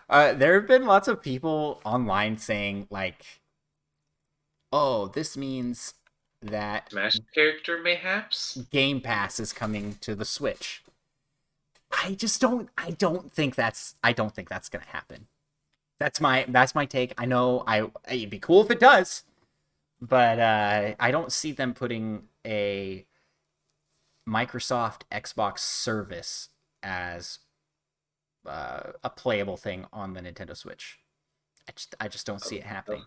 There have been lots of people online saying like, "Oh, this means that Smash character, mayhaps? Game Pass is coming to the Switch." I don't think that's gonna happen. That's my take. I know it'd be cool if it does, but I don't see them putting a Microsoft Xbox service as a playable thing on the Nintendo Switch. I just don't see it happening,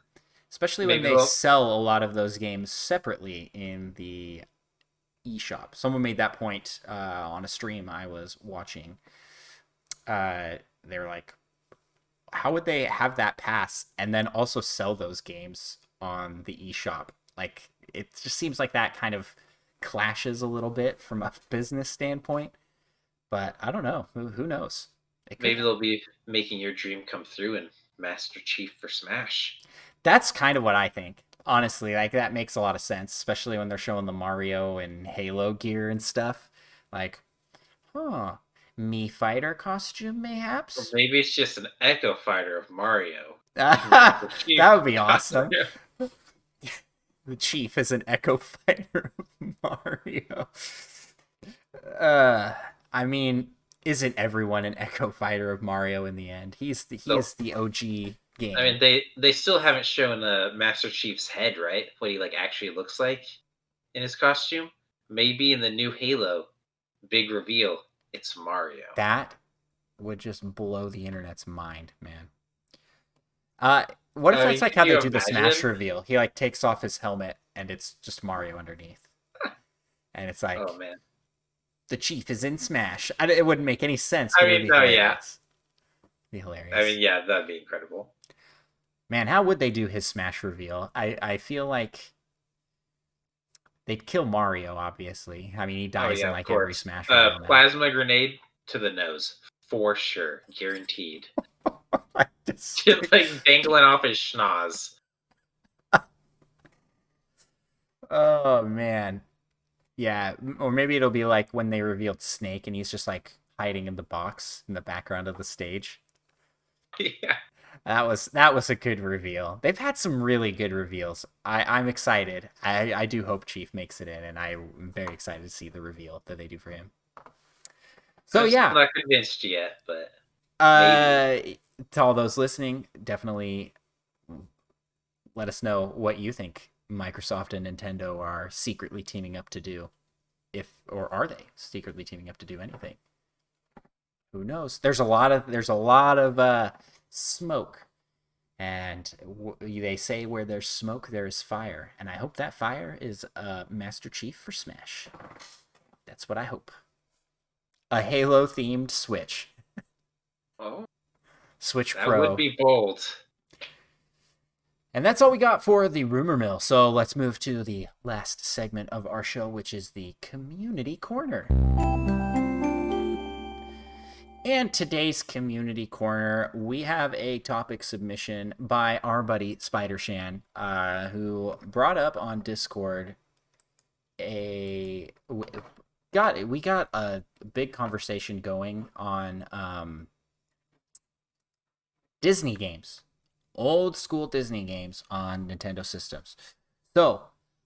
especially when Maybe they they'll. sell a lot of those games separately in the eShop. Someone made that point on a stream I was watching. They were like, how would they have that pass and then also sell those games on the eShop? Like, it just seems like that kind of clashes a little bit from a business standpoint. But I don't know. Who knows? It could. Maybe they'll be making your dream come through in Master Chief for Smash. That's kind of what I think. Honestly, like that makes a lot of sense, especially when they're showing the Mario and Halo gear and stuff. Like, huh, me fighter costume, Or mayhaps. maybe it's just an Echo Fighter of Mario. That Master Chief would be awesome. costume. The chief is an Echo Fighter of Mario. I mean, isn't everyone an Echo Fighter of Mario in the end? He So, is the OG I mean, game. they still haven't shown Master Chief's head, right? What he like actually looks like in his costume. Maybe in the new Halo, big reveal, it's Mario. That would just blow the internet's mind, man. Uh, what if I that's mean, like could how they you do the Smash imagine? reveal? He like takes off his helmet and it's just Mario underneath, and it's Oh like man. the chief is in Smash. It wouldn't make any sense, I but it would mean, be no, yeah. hilarious. Be I hilarious. mean, yeah, that'd be incredible. Man, how would they do his Smash reveal? I feel like they'd kill Mario, obviously. I mean, he Oh dies in yeah, of like every course. Smash reveal now. Plasma grenade to the nose for sure, guaranteed. I just, Just like dangling off his schnoz. oh man, yeah. Or maybe it'll be like when they revealed Snake and he's just like hiding in the box in the background of the stage. Yeah. That was a good reveal. They've had some really good reveals. I'm excited. I do hope Chief makes it in, and I'm very excited to see the reveal that they do for him. So I'm still yeah, not convinced yet, but maybe. uh, to all those listening, definitely let us know what you think Microsoft and Nintendo are secretly teaming up to do, if or are they secretly teaming up to do anything? Who knows? There's a lot of smoke. And they say where there's smoke, there is fire. And I hope that fire is Master Chief for Smash. That's what I hope. A Halo themed Switch. Oh, Switch that would Pro. be bold. And that's all we got for the rumor mill. So let's move to the last segment of our show, which is the Community Corner. And today's Community Corner, we have a topic submission by our buddy Spider Shan, who brought up on Discord a got we got a big conversation going on Disney games, old school Disney games on Nintendo systems. So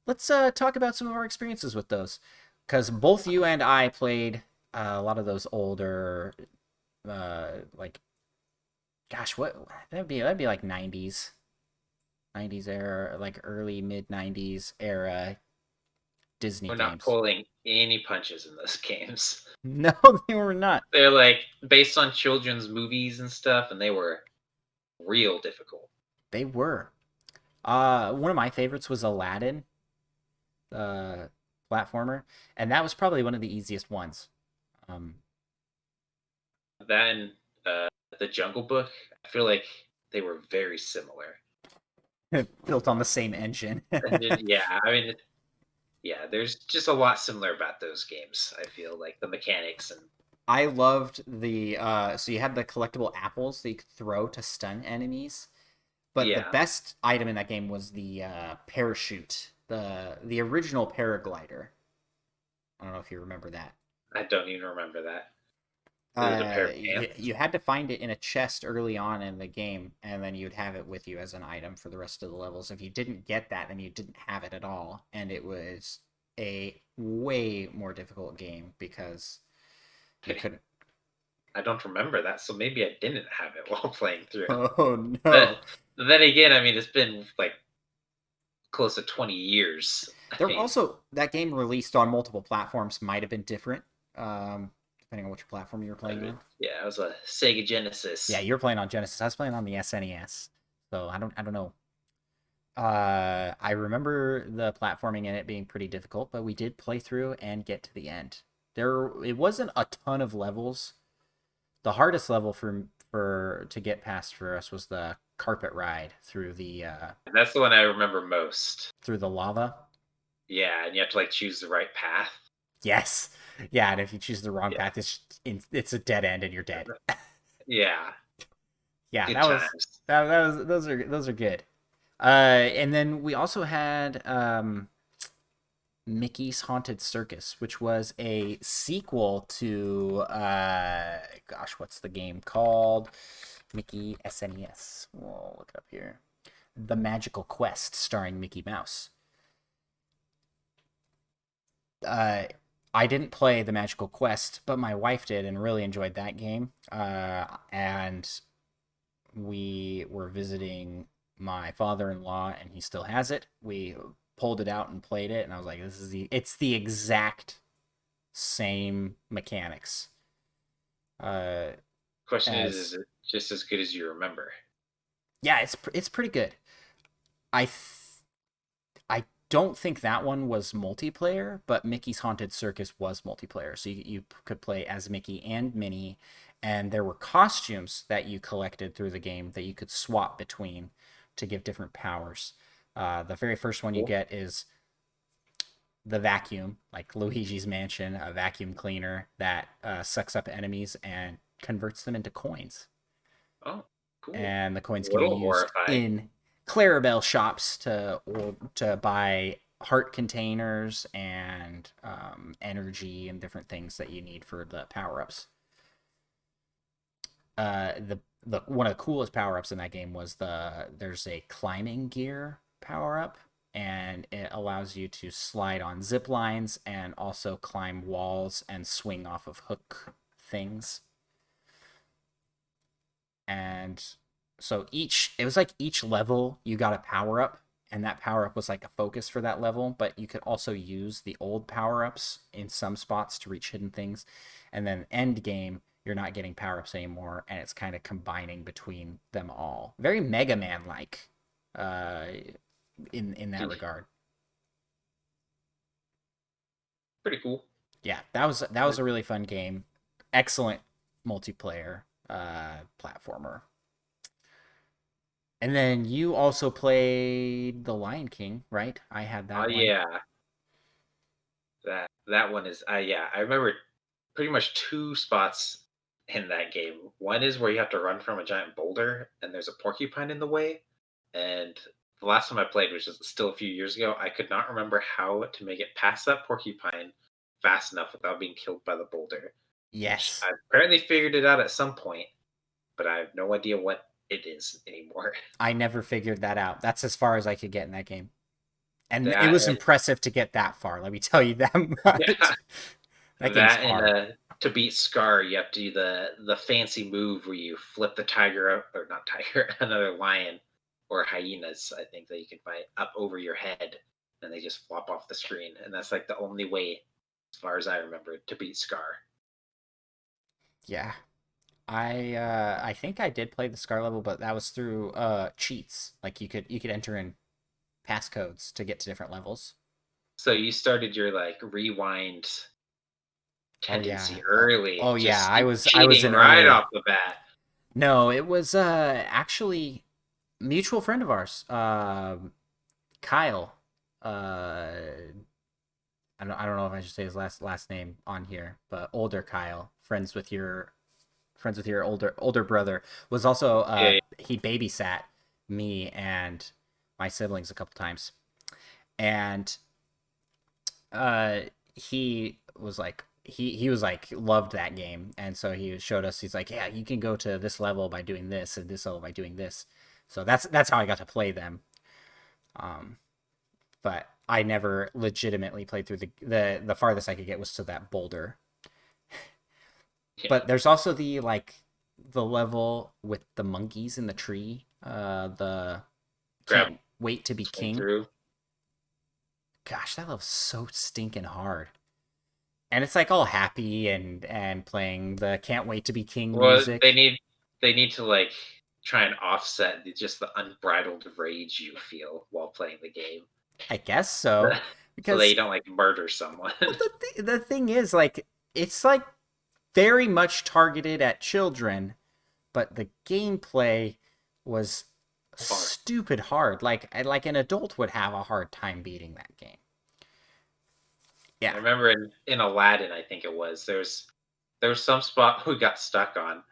let's talk about some of our experiences with those, because both you and I played a lot of those older, like, gosh, what that'd be like '90s era, like early mid '90s era Disney We're not games. pulling any punches in those games. No, they were not. They're like based on children's movies and stuff, and they were real difficult. They were. One of my favorites was Aladdin, uh, platformer, and that was probably one of the easiest ones. Um, Then uh, the Jungle Book, I feel like they were very similar. built on the same engine. And then, yeah, I mean, yeah, there's just a lot similar about those games. I feel like the mechanics and I loved the so you had the collectible apples that you could throw to stun enemies, but the yeah, best item in that game was the parachute, the original paraglider. I don't know if you remember that. I don't even remember that. Is it a pair of pants? You had to find it in a chest early on in the game, and then you'd have it with you as an item for the rest of the levels. If you didn't get that, then you didn't have it at all, and it was a way more difficult game because you couldn't. I don't remember that, so maybe I didn't have it while playing through. Oh But no! then again, I mean, it's been like close to 20 years. I There were mean, also that game released on multiple platforms might have been different, depending on which platform you were I playing mean, on. yeah, it was a Sega Yeah, Genesis. you were playing on Genesis. I was playing on the SNES, so I don't know. I remember the platforming in it being pretty difficult, but we did play through and get to the end. It wasn't a ton of levels. The hardest level for to get past for us was the carpet ride And that's the one I remember most. through the lava. Yeah, and you have to like choose the right path. Yes, yeah, and if you choose the wrong Yeah, path, it's a dead end and you're dead. yeah, Yeah, good times. that was those are good. And then we also had Mickey's Haunted Circus, which was a sequel to gosh, what's the game called? Mickey SNES. We'll look it up here. The Magical Quest, starring Mickey Mouse. Uh, I didn't play The Magical Quest, but my wife did and really enjoyed that game. And we were visiting my father-in-law, and he still has it. We pulled it out and played it, and I was like, it's the exact same mechanics uh Question is as it just as good as you remember? yeah, it's pretty good. I th- I don't think that one was multiplayer, but Mickey's Haunted Circus was multiplayer. So you could play as Mickey and Minnie, and there were costumes that you collected through the game that you could swap between to give different powers. The very first one you Cool. get is the vacuum, like Luigi's Mansion, a vacuum cleaner that sucks up enemies and converts them into coins. Oh, cool. And the A coins can be little used horrifying. in Clarabelle shops to buy heart containers and energy and different things that you need for the power ups. The one of the coolest power ups in that game was there's a climbing gear power up, and it allows you to slide on zip lines and also climb walls and swing off of hook things. And so it was like each level you got a power up, and that power up was like a focus for that level, but you could also use the old power ups in some spots to reach hidden things. And then end game, you're not getting power ups anymore, and it's kind of combining between them all. Very Mega Man like, uh, in that regard. Pretty cool. Yeah, that was a really fun game. Excellent multiplayer platformer. And then you also played The Lion King, right? I had Oh that one. yeah, that one is. Yeah, I remember pretty much two spots in that game. One is where you have to run from a giant boulder, and there's a porcupine in the way, and the last time I played, which is still a few years ago, I could not remember how to make it past that porcupine fast enough without being killed by the boulder. Which Yes. I apparently figured it out at some point, but I have no idea what it is anymore. I never figured that out. That's as far as I could get in that game. And it That was and impressive to get that far, let me tell you that much. yeah, That game's that and hard. to beat Scar, you have to do the fancy move where you flip the tiger up, or not tiger, another lion or hyenas. I think that you can fight up over your head, and they just flop off the screen. And that's like the only way, as far as I remember, to beat Scar. Yeah. I think I did play the Scar level, but that was through cheats. Like you could enter in passcodes to get to different levels. So you started your like rewind Oh yeah. tendency Oh, early, oh yeah. just I was cheating an right early. off the bat. No, it was actually mutual friend of ours, Kyle. I don't know if I should say his last name on here, but older Kyle, friends with your older brother, was also Yeah, he babysat me and my siblings a couple times, and uh he was like he was like loved that game, and so he showed us, he's like, yeah, you can go to this level by doing this and this level by doing this. So that's how I got to play them. um but I never legitimately played through the farthest I could get was to that boulder. yeah. But there's also the level with the monkeys in the tree. The Grab, can't wait to be swing king. through. Gosh, that level's so stinking hard. And it's like all happy and playing the can't wait to be king Well, music. they need to like try and offset just the unbridled rage you feel while playing the game, I guess so, so that you because don't like murder someone. well, the thing is, like, it's like very much targeted at children, but the gameplay was Hard. stupid hard. Like an adult would have a hard time beating that game. I Yeah, remember in Aladdin, I think it was there was some spot we got stuck on,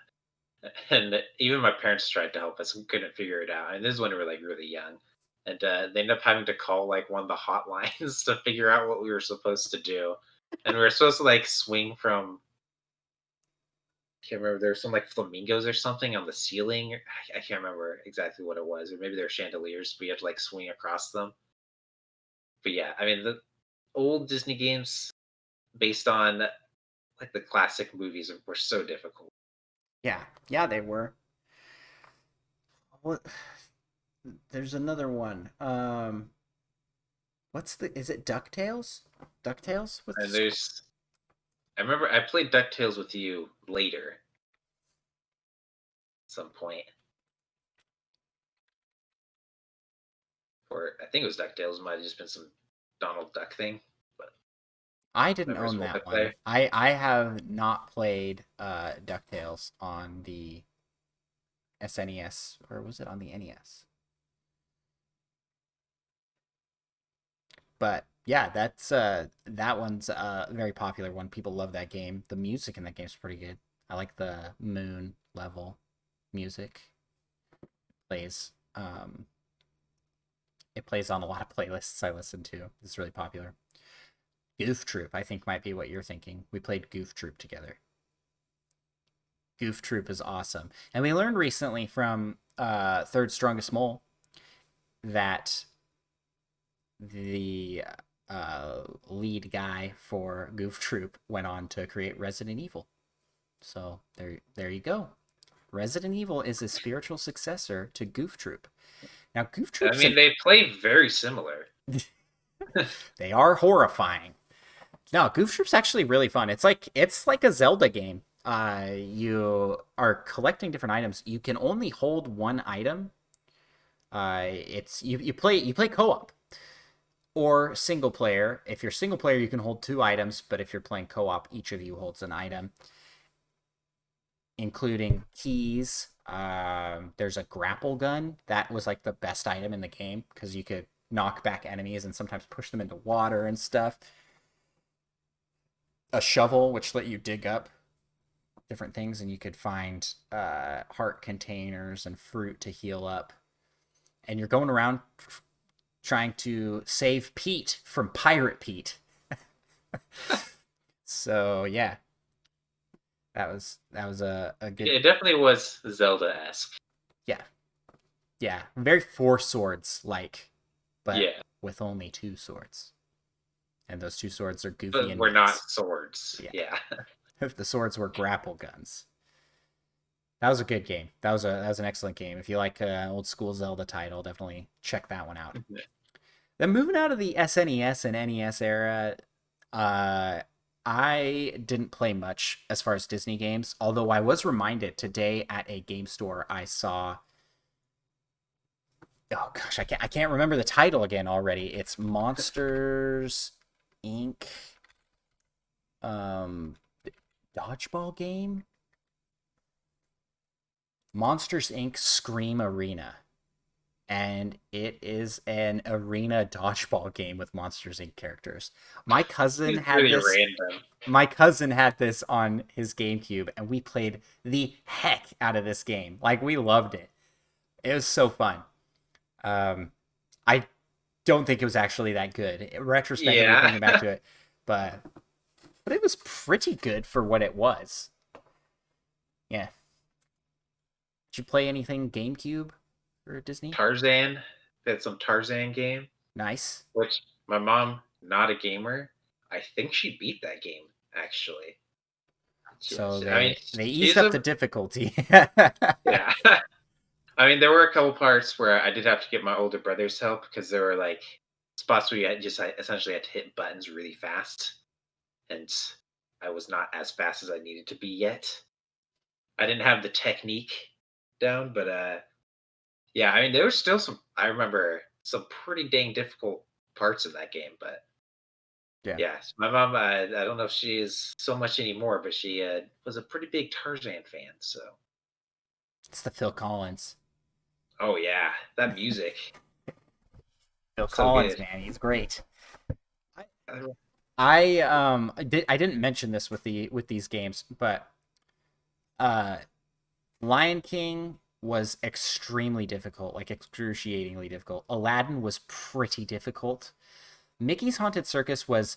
and even my parents tried to help us and couldn't figure it out. And this is when we were like really young, and they ended up having to call like one of the hotlines to figure out what we were supposed to do. And we were supposed to like swing from, I can't remember. There were some like flamingos or something on the ceiling. I can't remember exactly what it was, or maybe they're chandeliers. But you had to like swing across them. But yeah, I mean the old Disney games based on like the classic movies were so difficult. yeah, they were. What? There's another one. What's the? Is it Ducktales? Ducktales with And there's, I remember I played Ducktales with you later at some point, or I think it was Ducktales. It might have just been some Donald Duck thing, but I didn't memories own that multiplayer. one. I have not played Ducktales on the SNES, or was it on the NES? But yeah, that one's a very popular one. People love that game. The music in that game's pretty good. I like the moon level music. Plays it plays on a lot of playlists I listen to. It's really popular. Goof Troop, I think, might be what you're thinking. We played Goof Troop together. Goof Troop is awesome. And we learned recently from Third Strongest Mole that the lead guy for Goof Troop went on to create Resident Evil. So there you go. Resident Evil is a spiritual successor to Goof Troop. Now Goof I Troop's mean, an they play very similar. they are horrifying. No, Goof Troop's actually really fun. It's like a Zelda game. You are collecting different items. You can only hold one item. It's you play co-op or single player. If you're single player, you can hold two items, but if you're playing co-op, each of you holds an item, including keys. There's a grapple gun that was like the best item in the game because you could knock back enemies and sometimes push them into water and stuff. A shovel, which let you dig up different things, and you could find heart containers and fruit to heal up. and you're going around trying to save Pete from Pirate Pete. So yeah, that was a good. It definitely was Zelda-esque. Yeah, yeah, very Four Swords like, but Yeah, with only two swords, and those two swords are Goofy but and we're not Mittens. swords. Yeah, Yeah. if the swords were grapple guns. That was a good game. That was an excellent game. If you like old school Zelda title, definitely check that one out. Then moving out of the SNES and NES era, uh, I didn't play much as far as Disney games. Although I was reminded today at a game store, I saw. Oh gosh, I can't remember the title again already. It's Monsters Inc. Um, dodgeball game. Monsters Inc. Scream Arena. And it is an arena dodgeball game with Monsters Inc. characters. My cousin It's had really this. random. My cousin had this on his GameCube, and we played the heck out of this game. Like we loved it. It was so fun. I don't think it was actually that good, retrospectively Yeah. thinking back to it, but it was pretty good for what it was. Yeah. Did you play anything GameCube or Disney? Tarzan. They had some Tarzan game, Nice. which my mom, not a gamer, I think she beat that game, actually. So I mean, they eased she's up a, the difficulty. yeah. I mean, there were a couple parts where I did have to get my older brother's help because there were like spots where I essentially had to hit buttons really fast, and I was not as fast as I needed to be yet. I didn't have the technique down, but yeah, I mean, there was still some. I remember some pretty dang difficult parts of that game, but Yeah. yeah, my mom. I don't know if she is so much anymore, but she was a pretty big Tarzan fan. So, It's the Phil Collins. oh yeah, that music, Phil so Collins, good. man, he's great. I I didn't mention this with these games, but uh Lion King was extremely difficult, like excruciatingly difficult. Aladdin was pretty difficult. Mickey's Haunted Circus was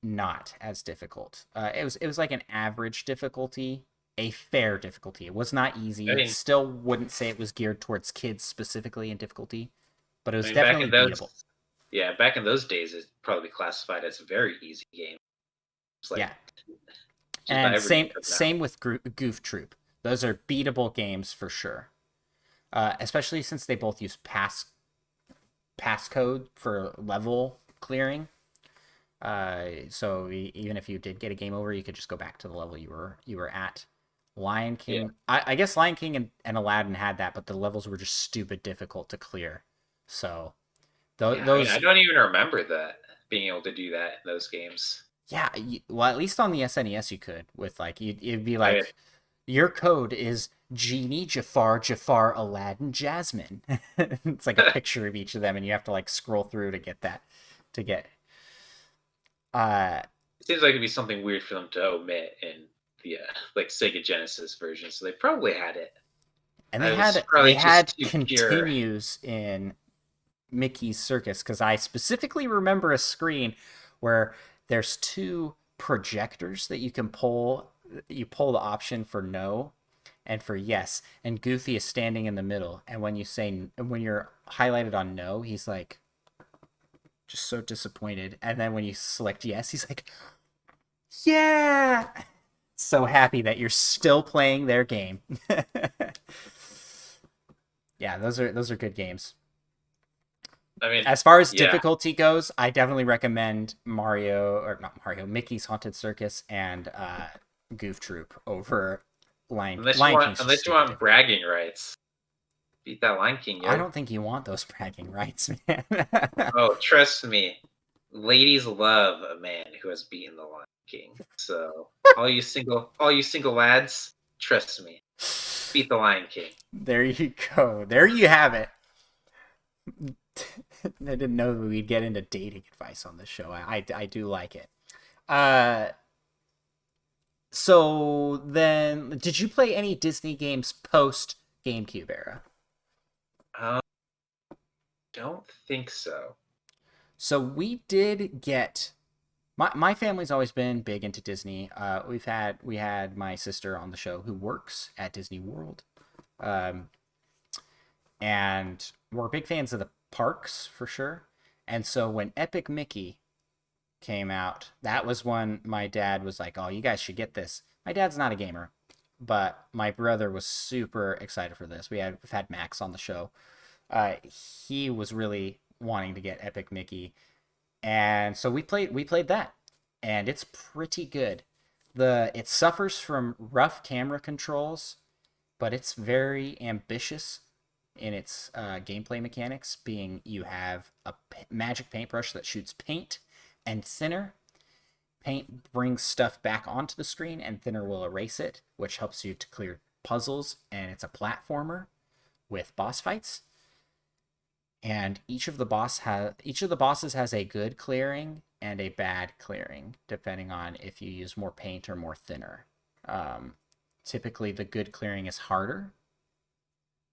not as difficult. It was like an average difficulty, a fair difficulty. It was not easy. mean, Still wouldn't say it was geared towards kids specifically in difficulty, but it I was mean, back in definitely those, beatable. yeah, back in those days, it's probably classified as a very easy game. It's like Yeah. just about And every same game now. same with Goof Troop. Those are beatable games for sure. Especially since they both use passcode for level clearing. So even if you did get a game over, you could just go back to the level you were at. Lion Yeah, King, I guess Lion King and Aladdin had that, but the levels were just stupid difficult to clear. So yeah. I mean, I those, don't even remember that being able to do that in those games. yeah, well, at least on the SNES you could with like it'd be I like your code is Genie, Jafar, Jafar, Aladdin, Jasmine. It's like a picture of each of them, and you have to like scroll through to get that to get. Uh, it seems like it'd be something weird for them to omit in the like Sega Genesis version. So they probably had it. and I was they probably had just too pure. continues in Mickey's Circus because I specifically remember a screen where there's two projectors that you can pull. You pull the option for no and for yes, and Goofy is standing in the middle. And when you're highlighted on no, he's like just so disappointed. And then when you select yes, he's like, yeah, so happy that you're still playing their game. Yeah, those are good games. I mean, As far as yeah. difficulty goes, I definitely recommend Mickey's Haunted Circus and Goof Troop over Lion King's just Unless you stupid want difficult. bragging rights, beat that Lion King, I yo. don't think you want those bragging rights, man. Oh, trust me, ladies love a man who has beaten the Lion King. So all you single lads, trust me, beat the Lion King. There you go. There you have it. I didn't know we'd get into dating advice on this show. I do like it. Uh, so then, did you play any Disney games post GameCube era? don't think so. So we did get my family's always been big into Disney. We had my sister on the show who works at Disney World, um, and we're big fans of the parks for sure. And so when Epic Mickey came out, that was when my dad was like, "Oh, you guys should get this." My dad's not a gamer, but my brother was super excited for this. We've had Max on the show. He was really wanting to get Epic Mickey, and so we played that, and it's pretty good. It suffers from rough camera controls, but it's very ambitious in its gameplay mechanics. Being you have a magic paintbrush that shoots paint and thinner. Paint brings stuff back onto the screen, and thinner will erase it, which helps you to clear puzzles. And it's a platformer with boss fights, and each of the bosses has a good clearing and a bad clearing depending on if you use more paint or more thinner. um, Typically the good clearing is harder,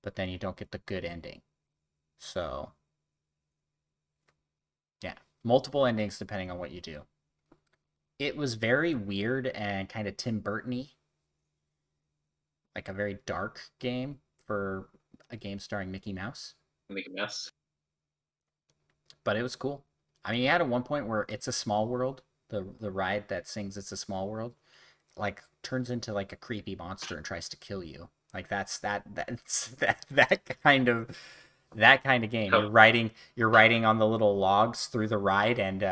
but then you don't get the good ending. So yeah, multiple endings depending on what you do. It was very weird and kind of Tim Burton-y, like a very dark game for a game starring Mickey Mouse, Make a mess. but it was cool. I mean, you had at one point where It's a Small World, the ride that sings It's a Small World, like turns into like a creepy monster and tries to kill you. Like that's that kind of game. Oh, You're riding on the little logs through the ride, and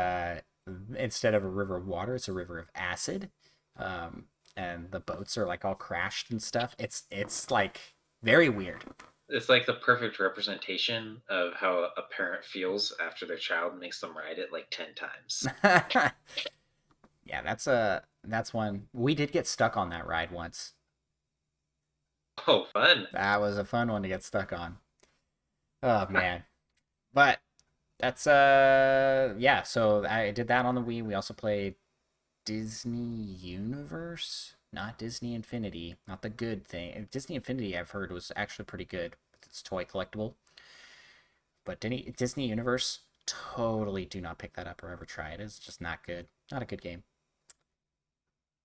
instead of a river of water, it's a river of acid. Um, and the boats are like all crashed and stuff. It's like very weird. it's like the perfect representation of how a parent feels after their child makes them ride it like 10 times. Yeah, that's one we did get stuck on that ride once. Oh, fun. That was a fun one to get stuck on. Oh man. But that's yeah, so I did that on the Wii. We also played Disney Universe, not Disney Infinity, not the good thing. Disney Infinity I've heard was actually pretty good. It's toy collectible. But Disney Universe, totally do not pick that up or ever try it. It's just not good. Not a good game.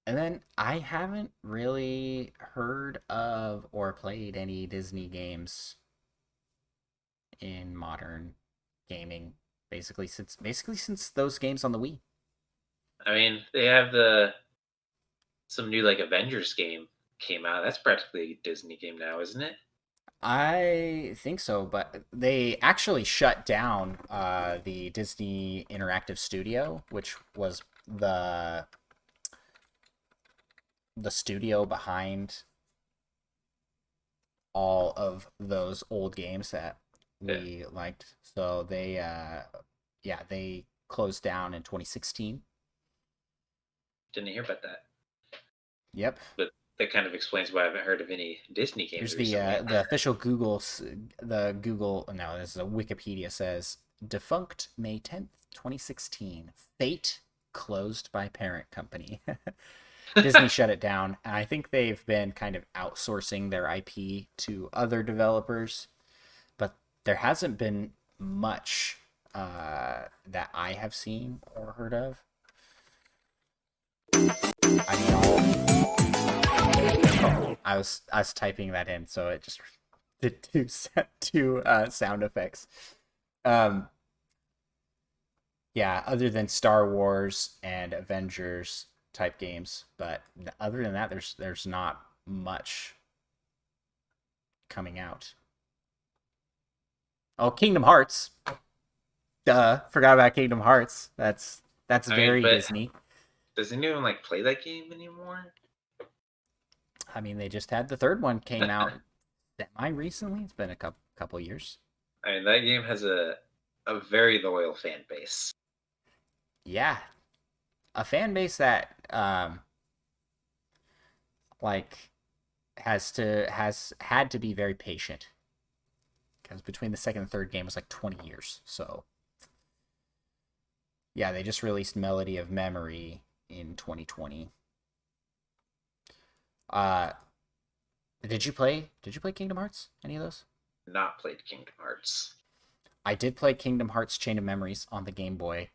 And then I haven't really heard of or played any Disney games in modern gaming basically since those games on the Wii. I mean, they have the some new like Avengers game came out. That's practically a Disney game now, isn't it? I think so, but they actually shut down the Disney Interactive Studio, which was the studio behind all of those old games that Yeah. we liked. So yeah, they closed down in 2016. Didn't hear about that. Yep. But that kind of explains why I haven't heard of any Disney games Here's recently. the official the Google, no, this is a Wikipedia says defunct May 10th, 2016. Fate closed by parent company. Disney shut it down, and I think they've been kind of outsourcing their IP to other developers, but there hasn't been much that I have seen or heard of. I mean, I was typing that in, so it just did two sound effects. Um, yeah, other than Star Wars and Avengers type games, but other than that, there's not much coming out. Oh, Kingdom Hearts. Duh, forgot about Kingdom Hearts. That's I mean, very but Disney. does anyone like play that game anymore? I mean, they just had the third one came out semi recently. It's been a couple years. I mean, that game has a very loyal fan base. Yeah, a fan base that like has had to be very patient because between the second and third game was like 20 years. So yeah, they just released Melody of Memory in 2020. Uh, did you play Kingdom Hearts? Any of those? Not played Kingdom Hearts. I did play Kingdom Hearts Chain of Memories on the Game Boy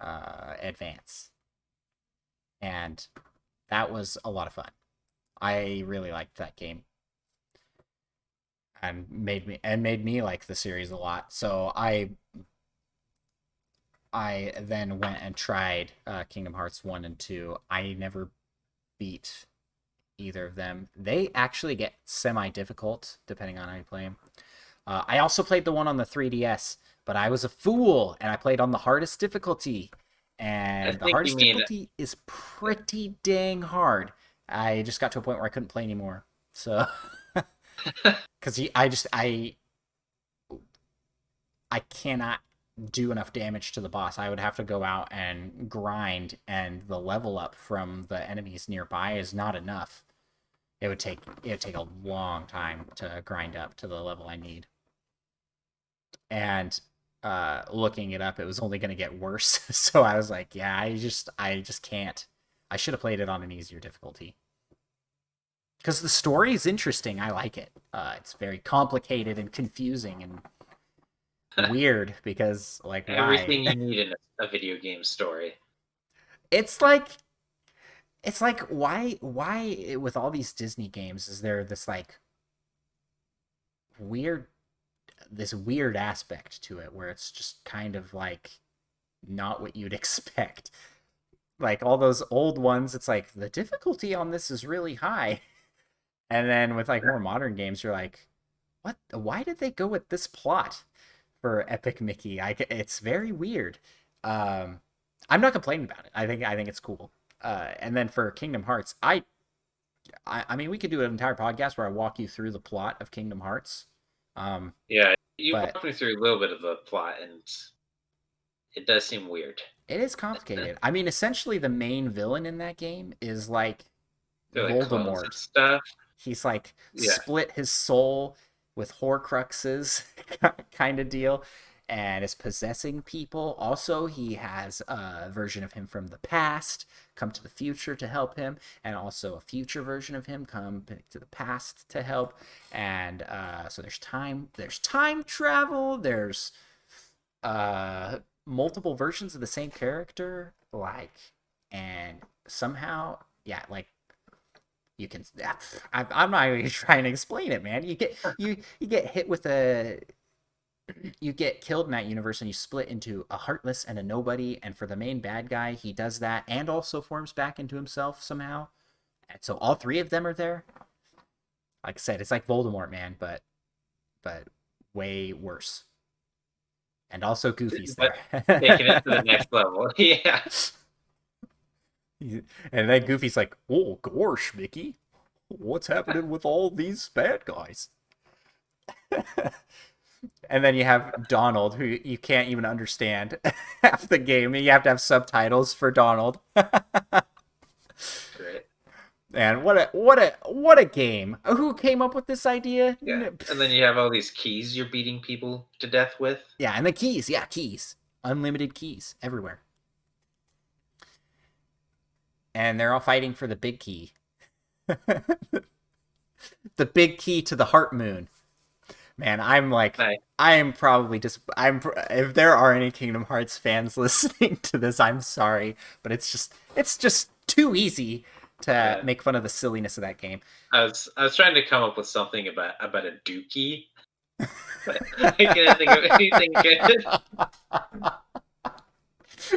Advance, and that was a lot of fun. I really liked that game, and made me like the series a lot. So I then went and tried Kingdom Hearts 1 and 2. I never beat either of them. They actually get semi difficult depending on how you play them. I also played the one on the 3DS, but I was a fool and I played on the hardest difficulty. I And the think you hardest mean difficulty is pretty dang hard. I just got to a point where I couldn't play anymore. So, because I cannot do enough damage to the boss. I would have to go out and grind, and the level up from the enemies nearby is not enough. It would take a long time to grind up to the level I need. And looking it up, it was only going to get worse. So I was like, yeah, I just can't. I should have played it on an easier difficulty because the story is interesting. I like it. It's very complicated and confusing and weird because like why? everything you need in a video game story. it's like why with all these Disney games is there weird this weird aspect to it where it's just kind of like not what you'd expect. Like all those old ones, it's like the difficulty on this is really high. And then with like more modern games, you're like, what? Why did they go with this plot for Epic Mickey? It's very weird. Um, I'm not complaining about it. I think it's cool. And then for Kingdom Hearts, I mean, we could do an entire podcast where I walk you through the plot of Kingdom Hearts. Um, Yeah, you but walked me through a little bit of the plot, and it does seem weird. it is complicated. I mean, essentially, the main villain in that game is like They're like clones and Voldemort. stuff. He's like Yeah, split his soul with Horcruxes kind of deal and is possessing people. Also, he has a version of him from the past come to the future to help him, and also a future version of him come to the past to help. And so there's time travel. There's multiple versions of the same character, like, and somehow, yeah, like you can. I'm not even trying to explain it, man. You get hit with a. You get killed in that universe and you split into a heartless and a nobody. And for the main bad guy, he does that and also forms back into himself somehow. And so all three of them are there. Like I said, it's like Voldemort, man, but way worse. And also Goofy's but there. taking it to the next level. Yeah, And then Goofy's like, "Oh gosh, Mickey, what's happening with all these bad guys?" And then you have Donald, who you can't even understand half the game. You have to have subtitles for Donald. great. And what a game! Who came up with this idea? Yeah, and then you have all these keys you're beating people to death with. Yeah, and the keys. Yeah, keys. Unlimited keys everywhere. And they're all fighting for the big key. The big key to the Heart Moon. Man, I'm like, Nice. I am probably just, if there are any Kingdom Hearts fans listening to this, I'm sorry, but it's just too easy to Yeah, make fun of the silliness of that game. I was trying to come up with something about a dookie, but I couldn't think of anything good.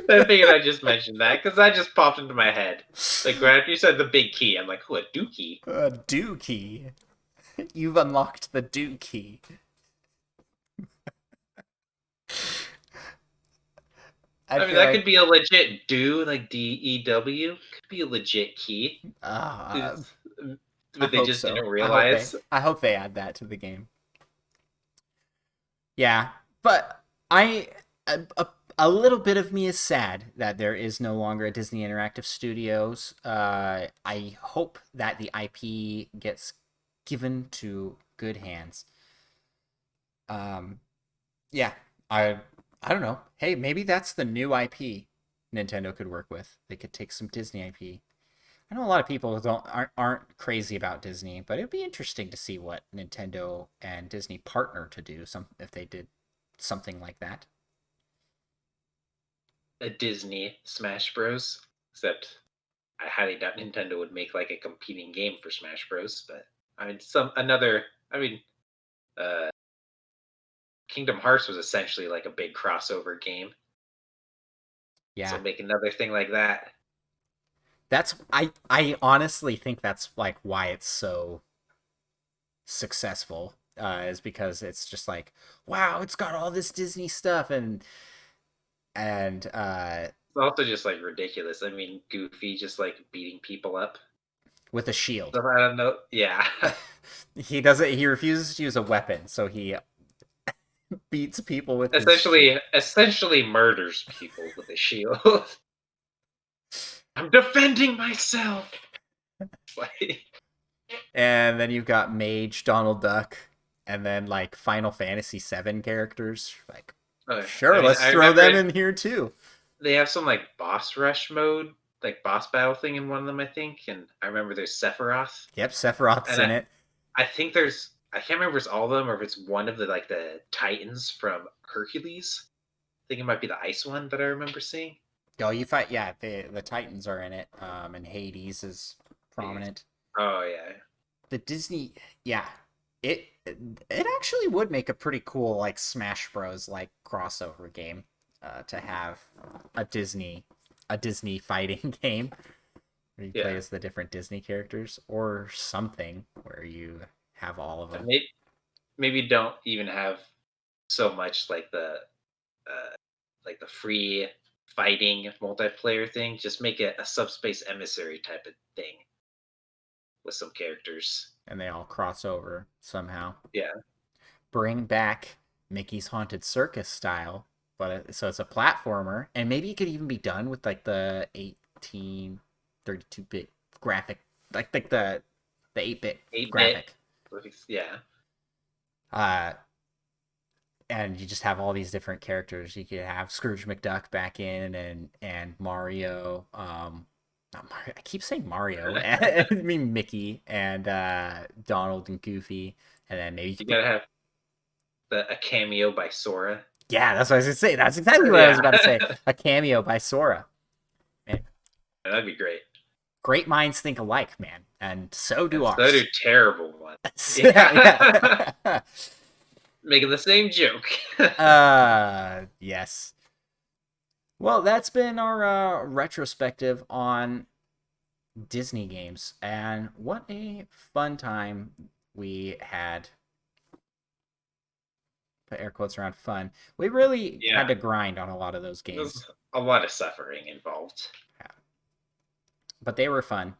I figured I just mentioned that because that just popped into my head. Like right after you said the big key, I'm like, "Who a dookie?" Dookie. You've unlocked the Dookie. I I mean, feel that could like, be a legit do, like DEW. Could be a legit key. uh, Is- I But they hope just so. didn't I hope they, realize. I hope they add that to the game. Yeah, but a little bit of me is sad that there is no longer a Disney Interactive Studios. I hope that the IP gets given to good hands. Um, yeah, I I don't know. Hey, maybe that's the new IP Nintendo could work with. They could take some Disney IP. I know a lot of people aren't crazy about Disney, but it'd be interesting to see what Nintendo and Disney partner to do. Some if they did. something like that. A Disney Smash Bros. Except I highly doubt Nintendo would make like a competing game for Smash Bros. But I mean, some another. I mean, uh, Kingdom Hearts was essentially like a big crossover game. So Yeah, make another thing like that. that's I honestly think that's like why it's so successful. Is because it's just like, wow, it's got all this Disney stuff, and It's also just like ridiculous. I mean, Goofy just like beating people up. with a shield. So I don't know. Yeah, He doesn't. He refuses to use a weapon, so he beats people with his shield. essentially murders people with a shield. I'm defending myself. It's like, And then you've got Mage, Donald Duck, and then like Final Fantasy VII characters. Like, I sure, mean, let's I throw remember them in here too. they have some like boss rush mode, like boss battle thing in one of them, I think. And I remember there's Sephiroth, Yep, Sephiroth's and in it. I think there's I can't remember if it's all of them or if it's one of the like the Titans from Hercules. I think it might be the ice one that I remember seeing. Oh, you fight. Yeah, the Titans are in it. And Hades is Jeez. prominent. Oh yeah, The Disney, yeah, it actually would make a pretty cool like Smash Bros like crossover game. To have a Disney a Disney fighting game where you play yeah. as the different Disney characters, or something where you have all of them. Maybe don't even have so much like the free fighting multiplayer thing. Just make it a subspace emissary type of thing with some characters. And they all cross over somehow. Yeah, Bring back Mickey's Haunted Circus style, but so it's a platformer, and maybe it could even be done with like the 1832-bit graphic, like the 8-bit 8-bit. graphic. Yeah, Uh, and you just have all these different characters. You could have Scrooge McDuck back in, and Mario. Not Mario. I keep saying Mario. I mean Mickey and Donald and Goofy, and then maybe you you could put. gotta have a cameo by Sora. Yeah, that's what I was gonna say. That's exactly what I was Yeah, about to say. A cameo by Sora. Man, that'd be great. great minds think alike, man, and so do And so do ours. terrible ones. Yeah, Yeah. making the same joke. Yes. Well, that's been our retrospective on Disney games, and what a fun time we had. Put air quotes around fun. We really had Yeah, to grind on a lot of those there's games, a lot of suffering involved. but they were fun.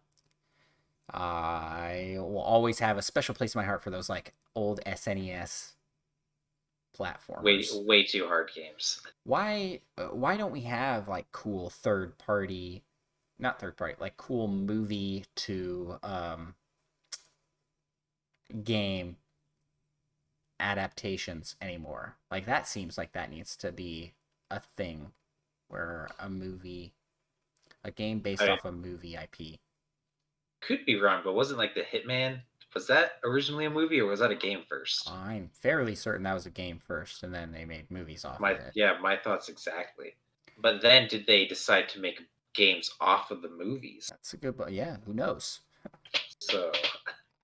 I will always have a special place in my heart for those like old SNES Way platformers. way too hard games. Why don't we have like cool third party, not third party, like cool movie to game adaptations anymore? Like that seems like that needs to be a thing where a game based I off a movie IP. could be wrong, but wasn't like the Hitman? Was that originally a movie or was that a game first? I'm fairly certain that was a game first, and then they made movies off of it. My thoughts exactly. But then did they decide to make games off of the movies? That's a good, but yeah, who knows? So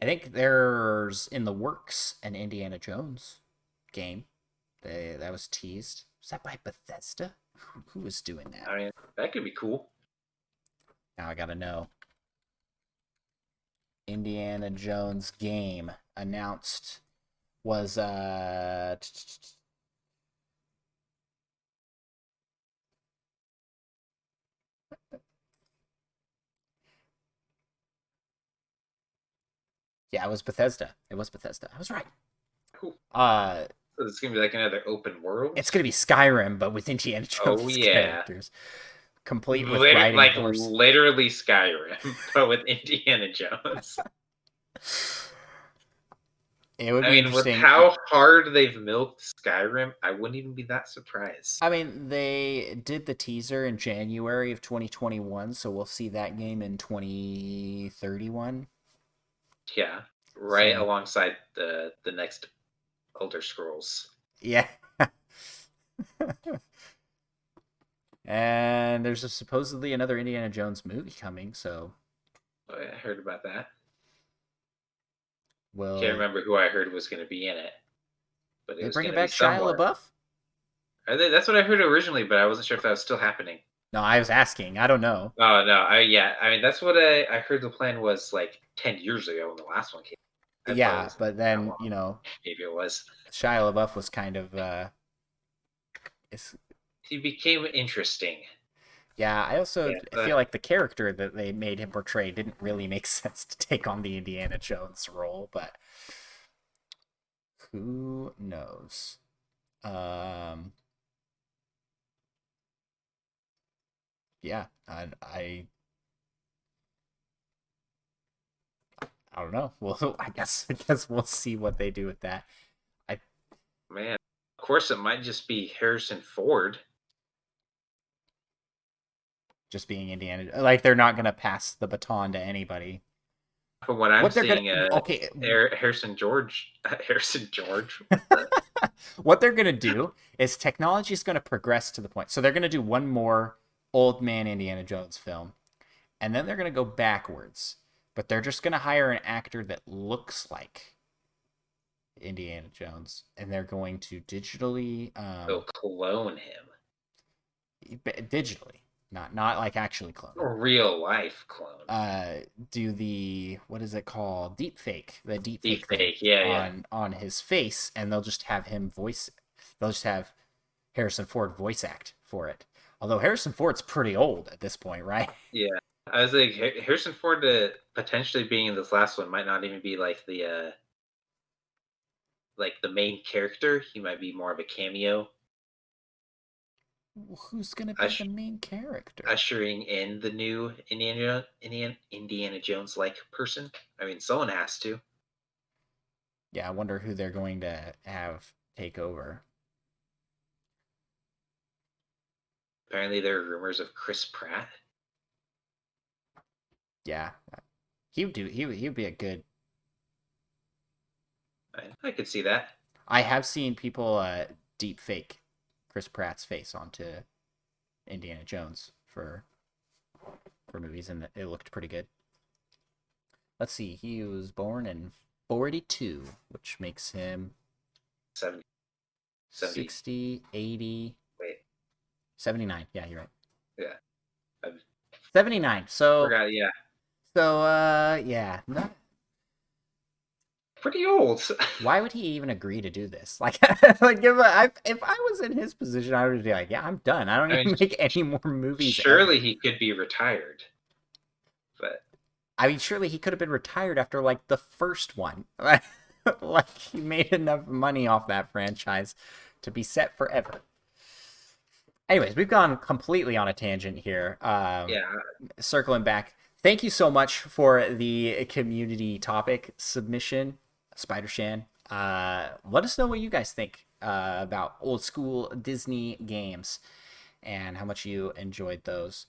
I think there's in the works an Indiana Jones game. That was teased. Was that by Bethesda? Who was doing that? I mean that could be cool. Now I gotta know. Indiana Jones game announced was yeah, it was Bethesda. It was Bethesda. I was right. Cool. Uh So it's gonna be like another open world. it's gonna be Skyrim, but with Indiana Oh Jones yeah. characters, complete with riding a Like horse. literally Skyrim, but with Indiana Jones. It would I be mean, with interesting. how hard they've milked Skyrim, I wouldn't even be that surprised. I mean, they did the teaser in January of 2021, so we'll see that game in 2031. Yeah, right So, alongside the next Elder Scrolls. yeah. And there's supposedly another Indiana Jones movie coming, so Oh, yeah, I heard about that. Can't will remember who I heard was going to be in it, but it they was bring going it to be back Shia somewhere. LaBeouf? That's what I heard originally, but I wasn't sure if that was still happening. No, I was asking. I don't know. Oh no, I mean that's what I heard the plan was like 10 years ago when the last one came. I thought it Yeah, was but that then, long. Maybe it was. Shia LaBeouf was kind of it's He became interesting. yeah, Yeah, I feel like the character that they made him portray didn't really make sense to take on the Indiana Jones role, but who knows? Um yeah, I don't know. Well, I guess we'll see what they do with that. I man. Of course, it might just be Harrison Ford. just being Indiana, like they're not gonna pass the baton to anybody. From what I'm What they're gonna seeing, okay, Harrison George, Harrison George. What the? what they're gonna do is technology is gonna progress to the point. So they're gonna do one more old man Indiana Jones film, and then they're gonna go backwards. But they're just gonna hire an actor that looks like Indiana Jones, and they're going to digitally They'll clone him. digitally, not like actually clone A him. real life clone. uh do the what is it called, the deep Deep fake thing fake. Yeah, yeah. on his face, and they'll just have him voice, they'll just have Harrison Ford voice act for it, although Harrison Ford's pretty old at this point, right? Yeah. I was like Harrison Ford potentially being in this last one might not even be like the main character. He might be more of a cameo, Who's gonna be the ush- main character? ushering in the new Indiana Jones like person. I mean, someone has to. Yeah, I wonder who they're going to have take over. Apparently, there are rumors of Chris Pratt. Yeah, he would do, he would be a good. I could see that. I have seen people deep fake Chris Pratt's face onto Indiana Jones for movies, and it looked pretty good. Let's see, he was born in 42, which makes him 70, 70. 60, 80, Wait, 79. Yeah, you're right. yeah, I 79. So, forgot. Yeah, yeah. pretty old. Why would he even agree to do this? Like, like if I was in his position, I would be like, yeah, I'm done. I don't I need mean, to make any more movies surely ever. he could be retired, but I mean, surely he could have been retired after like the first one. Like he made enough money off that franchise to be set forever. Anyways, we've gone completely on a tangent here. yeah, Circling back, thank you so much for the community topic submission, Spider Shan. Let us know what you guys think about old school Disney games and how much you enjoyed those.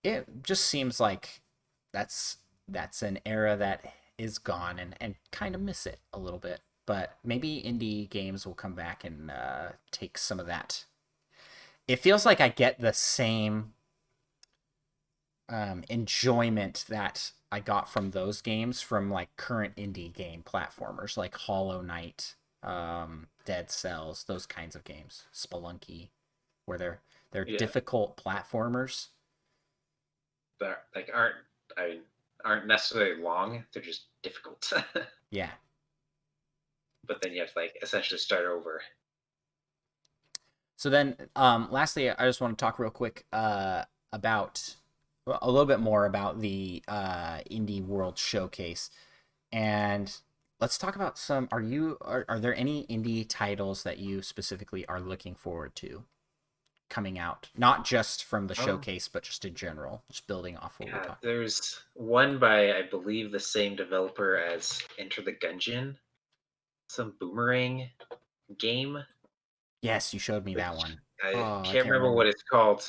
It just seems like that's that's an era that is gone, and kind of miss it a little bit. But maybe indie games will come back and take some of that. It feels like I get the same enjoyment that I got from those games from like current indie game platformers like Hollow Knight, Dead Cells, those kinds of games, Spelunky, where they're yeah, difficult platformers. that like I mean, aren't necessarily long. They're just difficult. Yeah. But then you have to like essentially start over. So then, lastly, I just want to talk real quick about a little bit more about the Indie World Showcase, and let's talk about some. Are there any indie titles that you specifically are looking forward to coming out? Not just from the Oh, showcase, but just in general, just building off what we yeah. talked. There's one by I believe the same developer as Enter the Gungeon, some boomerang game, Yes, you showed me that which one. I Oh, I can't can't remember remember. what it's called.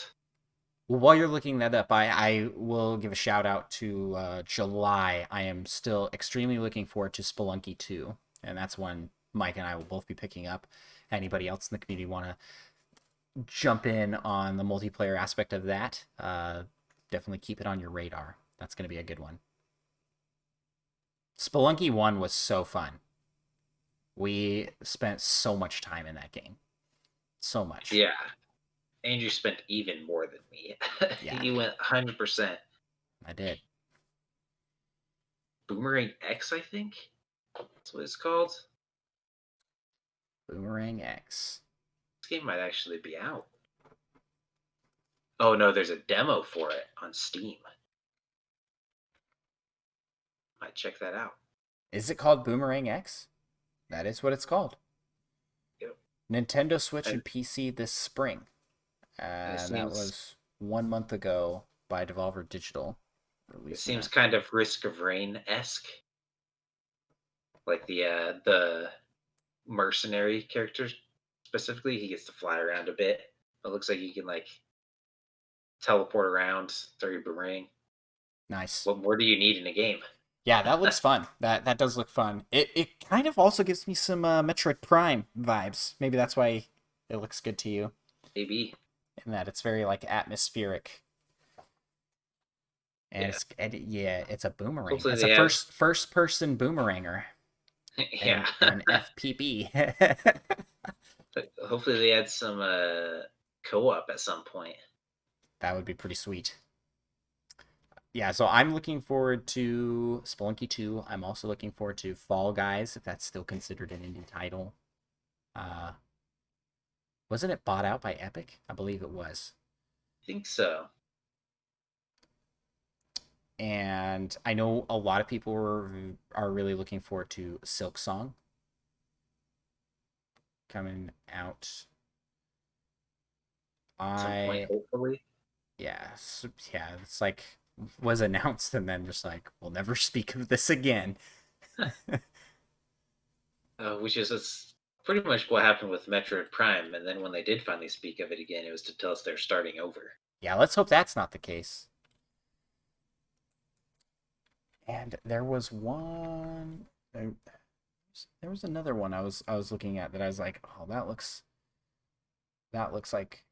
Well, while you're looking that up, I will give a shout out to July. I am still extremely looking forward to Spelunky 2, and that's one Mike and I will both be picking up. Anybody else in the community want to jump in on the multiplayer aspect of that, definitely keep it on your radar. That's going to be a good one. Spelunky 1 was so fun. We spent so much time in that game. So much. Yeah. Andrew spent even more than me. Yeah, He went 100%. I did. Boomerang X, I think? That's what it's called. Boomerang X. This game might actually be out. Oh no, there's a demo for it on Steam. Might check that out. Is it called Boomerang X? That is what it's called. Yep. Nintendo Switch And, and PC this spring. and And that was 1 month ago by Devolver Digital it releasing seems it. kind of Risk of Rain esque, like the mercenary character specifically. He gets to fly around a bit. It looks like he can like teleport around, throw your boomerang. Nice. What more do you need in a game? Yeah, that looks fun. That does look fun. It kind of also gives me some Metroid Prime vibes. Maybe that's why it looks good to you. Maybe. In that it's very like atmospheric. Yeah. Yeah, it's a boomerang. Hopefully It's a they have. first person boomeranger Yeah. and an FPP. But hopefully they add some co-op at some point. That would be pretty sweet. Yeah, so I'm looking forward to Spelunky 2. I'm also looking forward to Fall Guys, if that's still considered an indie title. Uh, wasn't it bought out by Epic? I believe it was. I think so. And I know a lot of people are really looking forward to Silk Song coming out. At some point, I hopefully. yeah, yeah, it's like was announced and then just like we'll never speak of this again. Which is it's pretty much what happened with Metroid Prime. And then when they did finally speak of it again, it was to tell us they're starting over. Yeah, let's hope that's not the case. And there was one there was another one I was looking at that I was like, "Oh, that looks like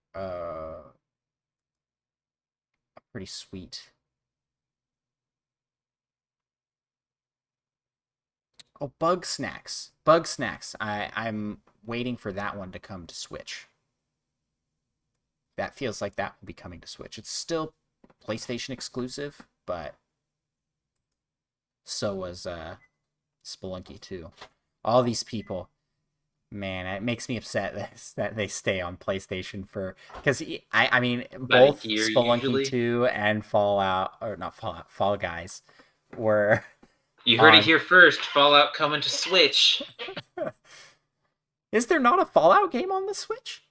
pretty sweet." Oh, Bug Snacks. Bug Snacks. I'm waiting for that one to come to Switch. That feels like that will be coming to Switch. It's still PlayStation exclusive, but so was Spelunky 2. All these people, man, it makes me upset that they stay on PlayStation for because I mean About a both year Spelunky usually. 2 and Fallout or not Fallout Fall Guys were You heard it on. here first. Fallout coming to Switch. Is there not a Fallout game on the Switch?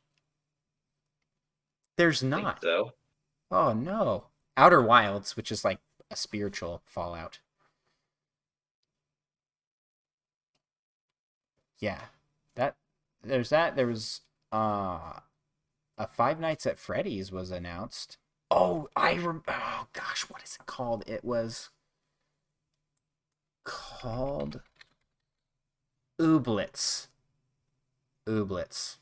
There's I think not. so. Oh no. Outer Wilds, which is like a spiritual Fallout. Yeah. That there's that. There was a Five Nights at Freddy's was announced. Oh gosh, what is it called? It was called Ooblets. Ooblets.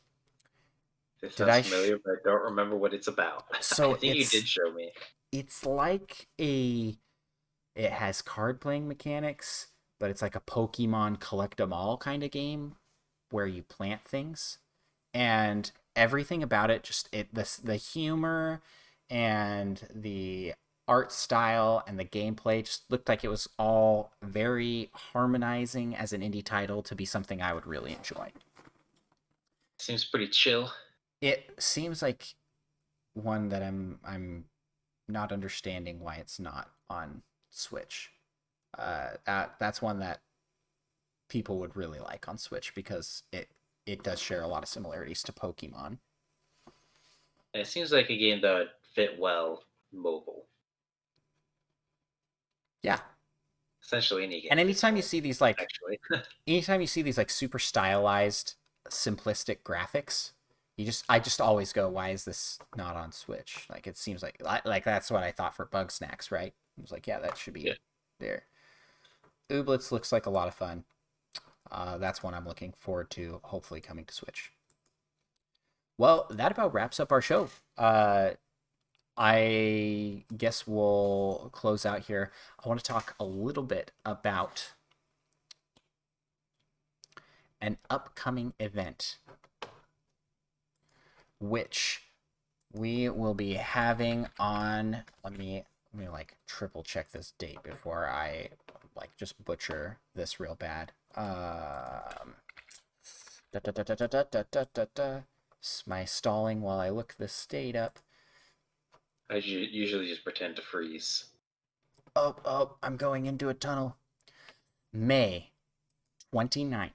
This Did sounds I familiar, but I don't remember what it's about. I so think you did show me. it's like a it has card playing mechanics, but it's like a Pokemon collect 'em all kind of game where you plant things. And everything about it just the humor and the art style and the gameplay just looked like it was all very harmonizing as an indie title to be something I would really enjoy. Seems pretty chill. It seems like one that I'm not understanding why it's not on Switch. That's one that people would really like on Switch because it does share a lot of similarities to Pokemon. And it seems like a game that would fit well mobile. Yeah. Essentially, any game And fits well, actually. anytime you see these like super stylized, simplistic graphics, I just always go, why is this not on Switch? Like it seems like that's what I thought for Bug Snacks, right? I was like, yeah, that should Yeah. be there. Ooblets looks like a lot of fun. That's one I'm looking forward to, hopefully coming to Switch. Well, that about wraps up our show. I guess we'll close out here. I want to talk a little bit about an upcoming event, which we will be having on. Let me like triple check this date before I like just butcher this real bad. Da, da, da, da, da, da, da, da, da, da. My stalling while I look this date up. I usually just pretend to freeze. Oh, I'm going into a tunnel. May 29th,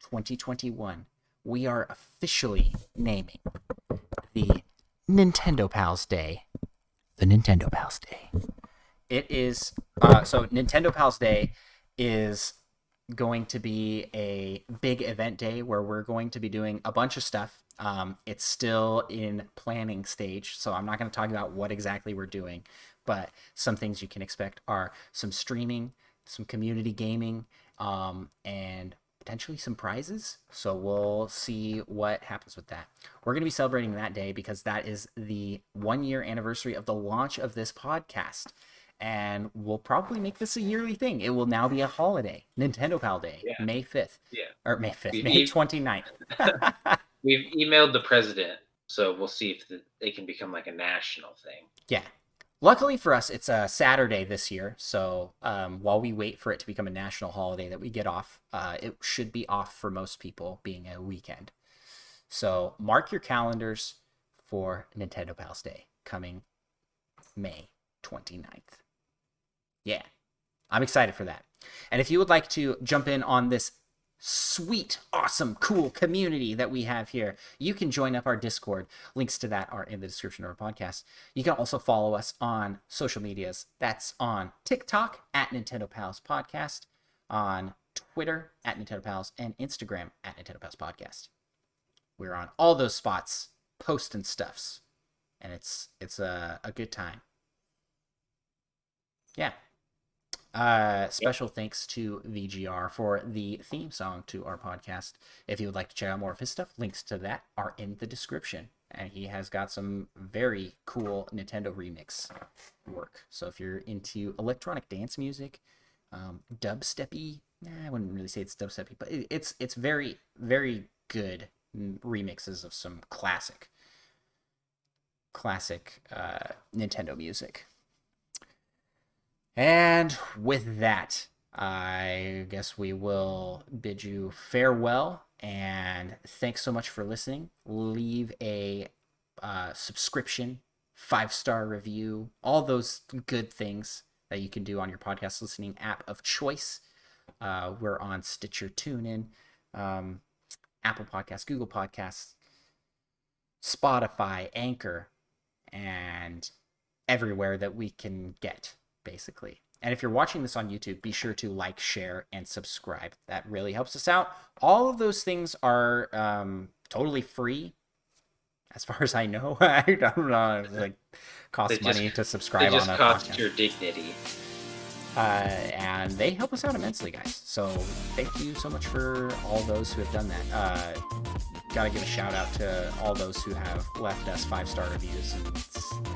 2021. We are officially naming the Nintendo Pals Day. The Nintendo Pals Day. It is, so Nintendo Pals Day is going to be a big event day where we're going to be doing a bunch of stuff. It's still in planning stage, so I'm not going to talk about what exactly we're doing, but some things you can expect are some streaming, some community gaming, and potentially some prizes. So we'll see what happens with that. We're going to be celebrating that day because that is the 1-year anniversary of the launch of this podcast. And we'll probably make this a yearly thing. It will now be a holiday. Nintendo Pal Day, Yeah. May 5th. Yeah. Or May 5th, May 29th. We've emailed the president, so we'll see if they can become like a national thing. Yeah. Luckily for us, it's a Saturday this year. So while we wait for it to become a national holiday that we get off, it should be off for most people, being a weekend. So mark your calendars for Nintendo Pals Day coming May 29th. Yeah, I'm excited for that. And if you would like to jump in on this sweet, awesome, cool community that we have here, you can join up our Discord. Links to that are in the description of our podcast. You can also follow us on social medias. That's on TikTok at Nintendo Pals Podcast, on Twitter at Nintendo Pals, and Instagram at Nintendo Pals Podcast. We're on all those spots, posting stuffs, and it's a good time. Yeah. Special thanks to VGR for the theme song to our podcast. If you would like to check out more of his stuff, links to that are in the description. And he has got some very cool Nintendo remix work. So if you're into electronic dance music, dubsteppy, I wouldn't really say it's dubsteppy, but it's very, very good remixes of some classic Nintendo music. And with that, I guess we will bid you farewell, and thanks so much for listening. Leave a subscription, 5-star review, all those good things that you can do on your podcast listening app of choice. We're on Stitcher, TuneIn, Apple Podcasts, Google Podcasts, Spotify, Anchor, and everywhere that we can get, basically. And if you're watching this on YouTube, be sure to like, share, and subscribe. That really helps us out. All of those things are totally free, as far as I know. I don't know. It like costs money to subscribe on a podcast. They just cost your dignity. And they help us out immensely, guys. So thank you so much for all those who have done that. Gotta give a shout out to all those who have left us 5-star reviews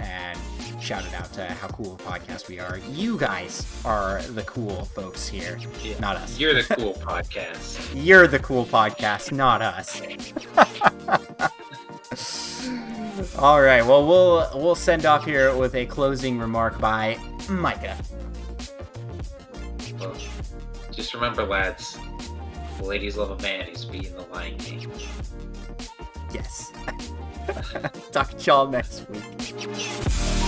and shouted out to how cool a podcast we are. You guys are the cool folks here, not us. You're the cool podcast. You're the cool podcast, not us. All right, well, we'll send off here with a closing remark by Micah. Well, just remember, lads, the ladies love a man who's beating the Lion King. Yes. Talk to y'all next week.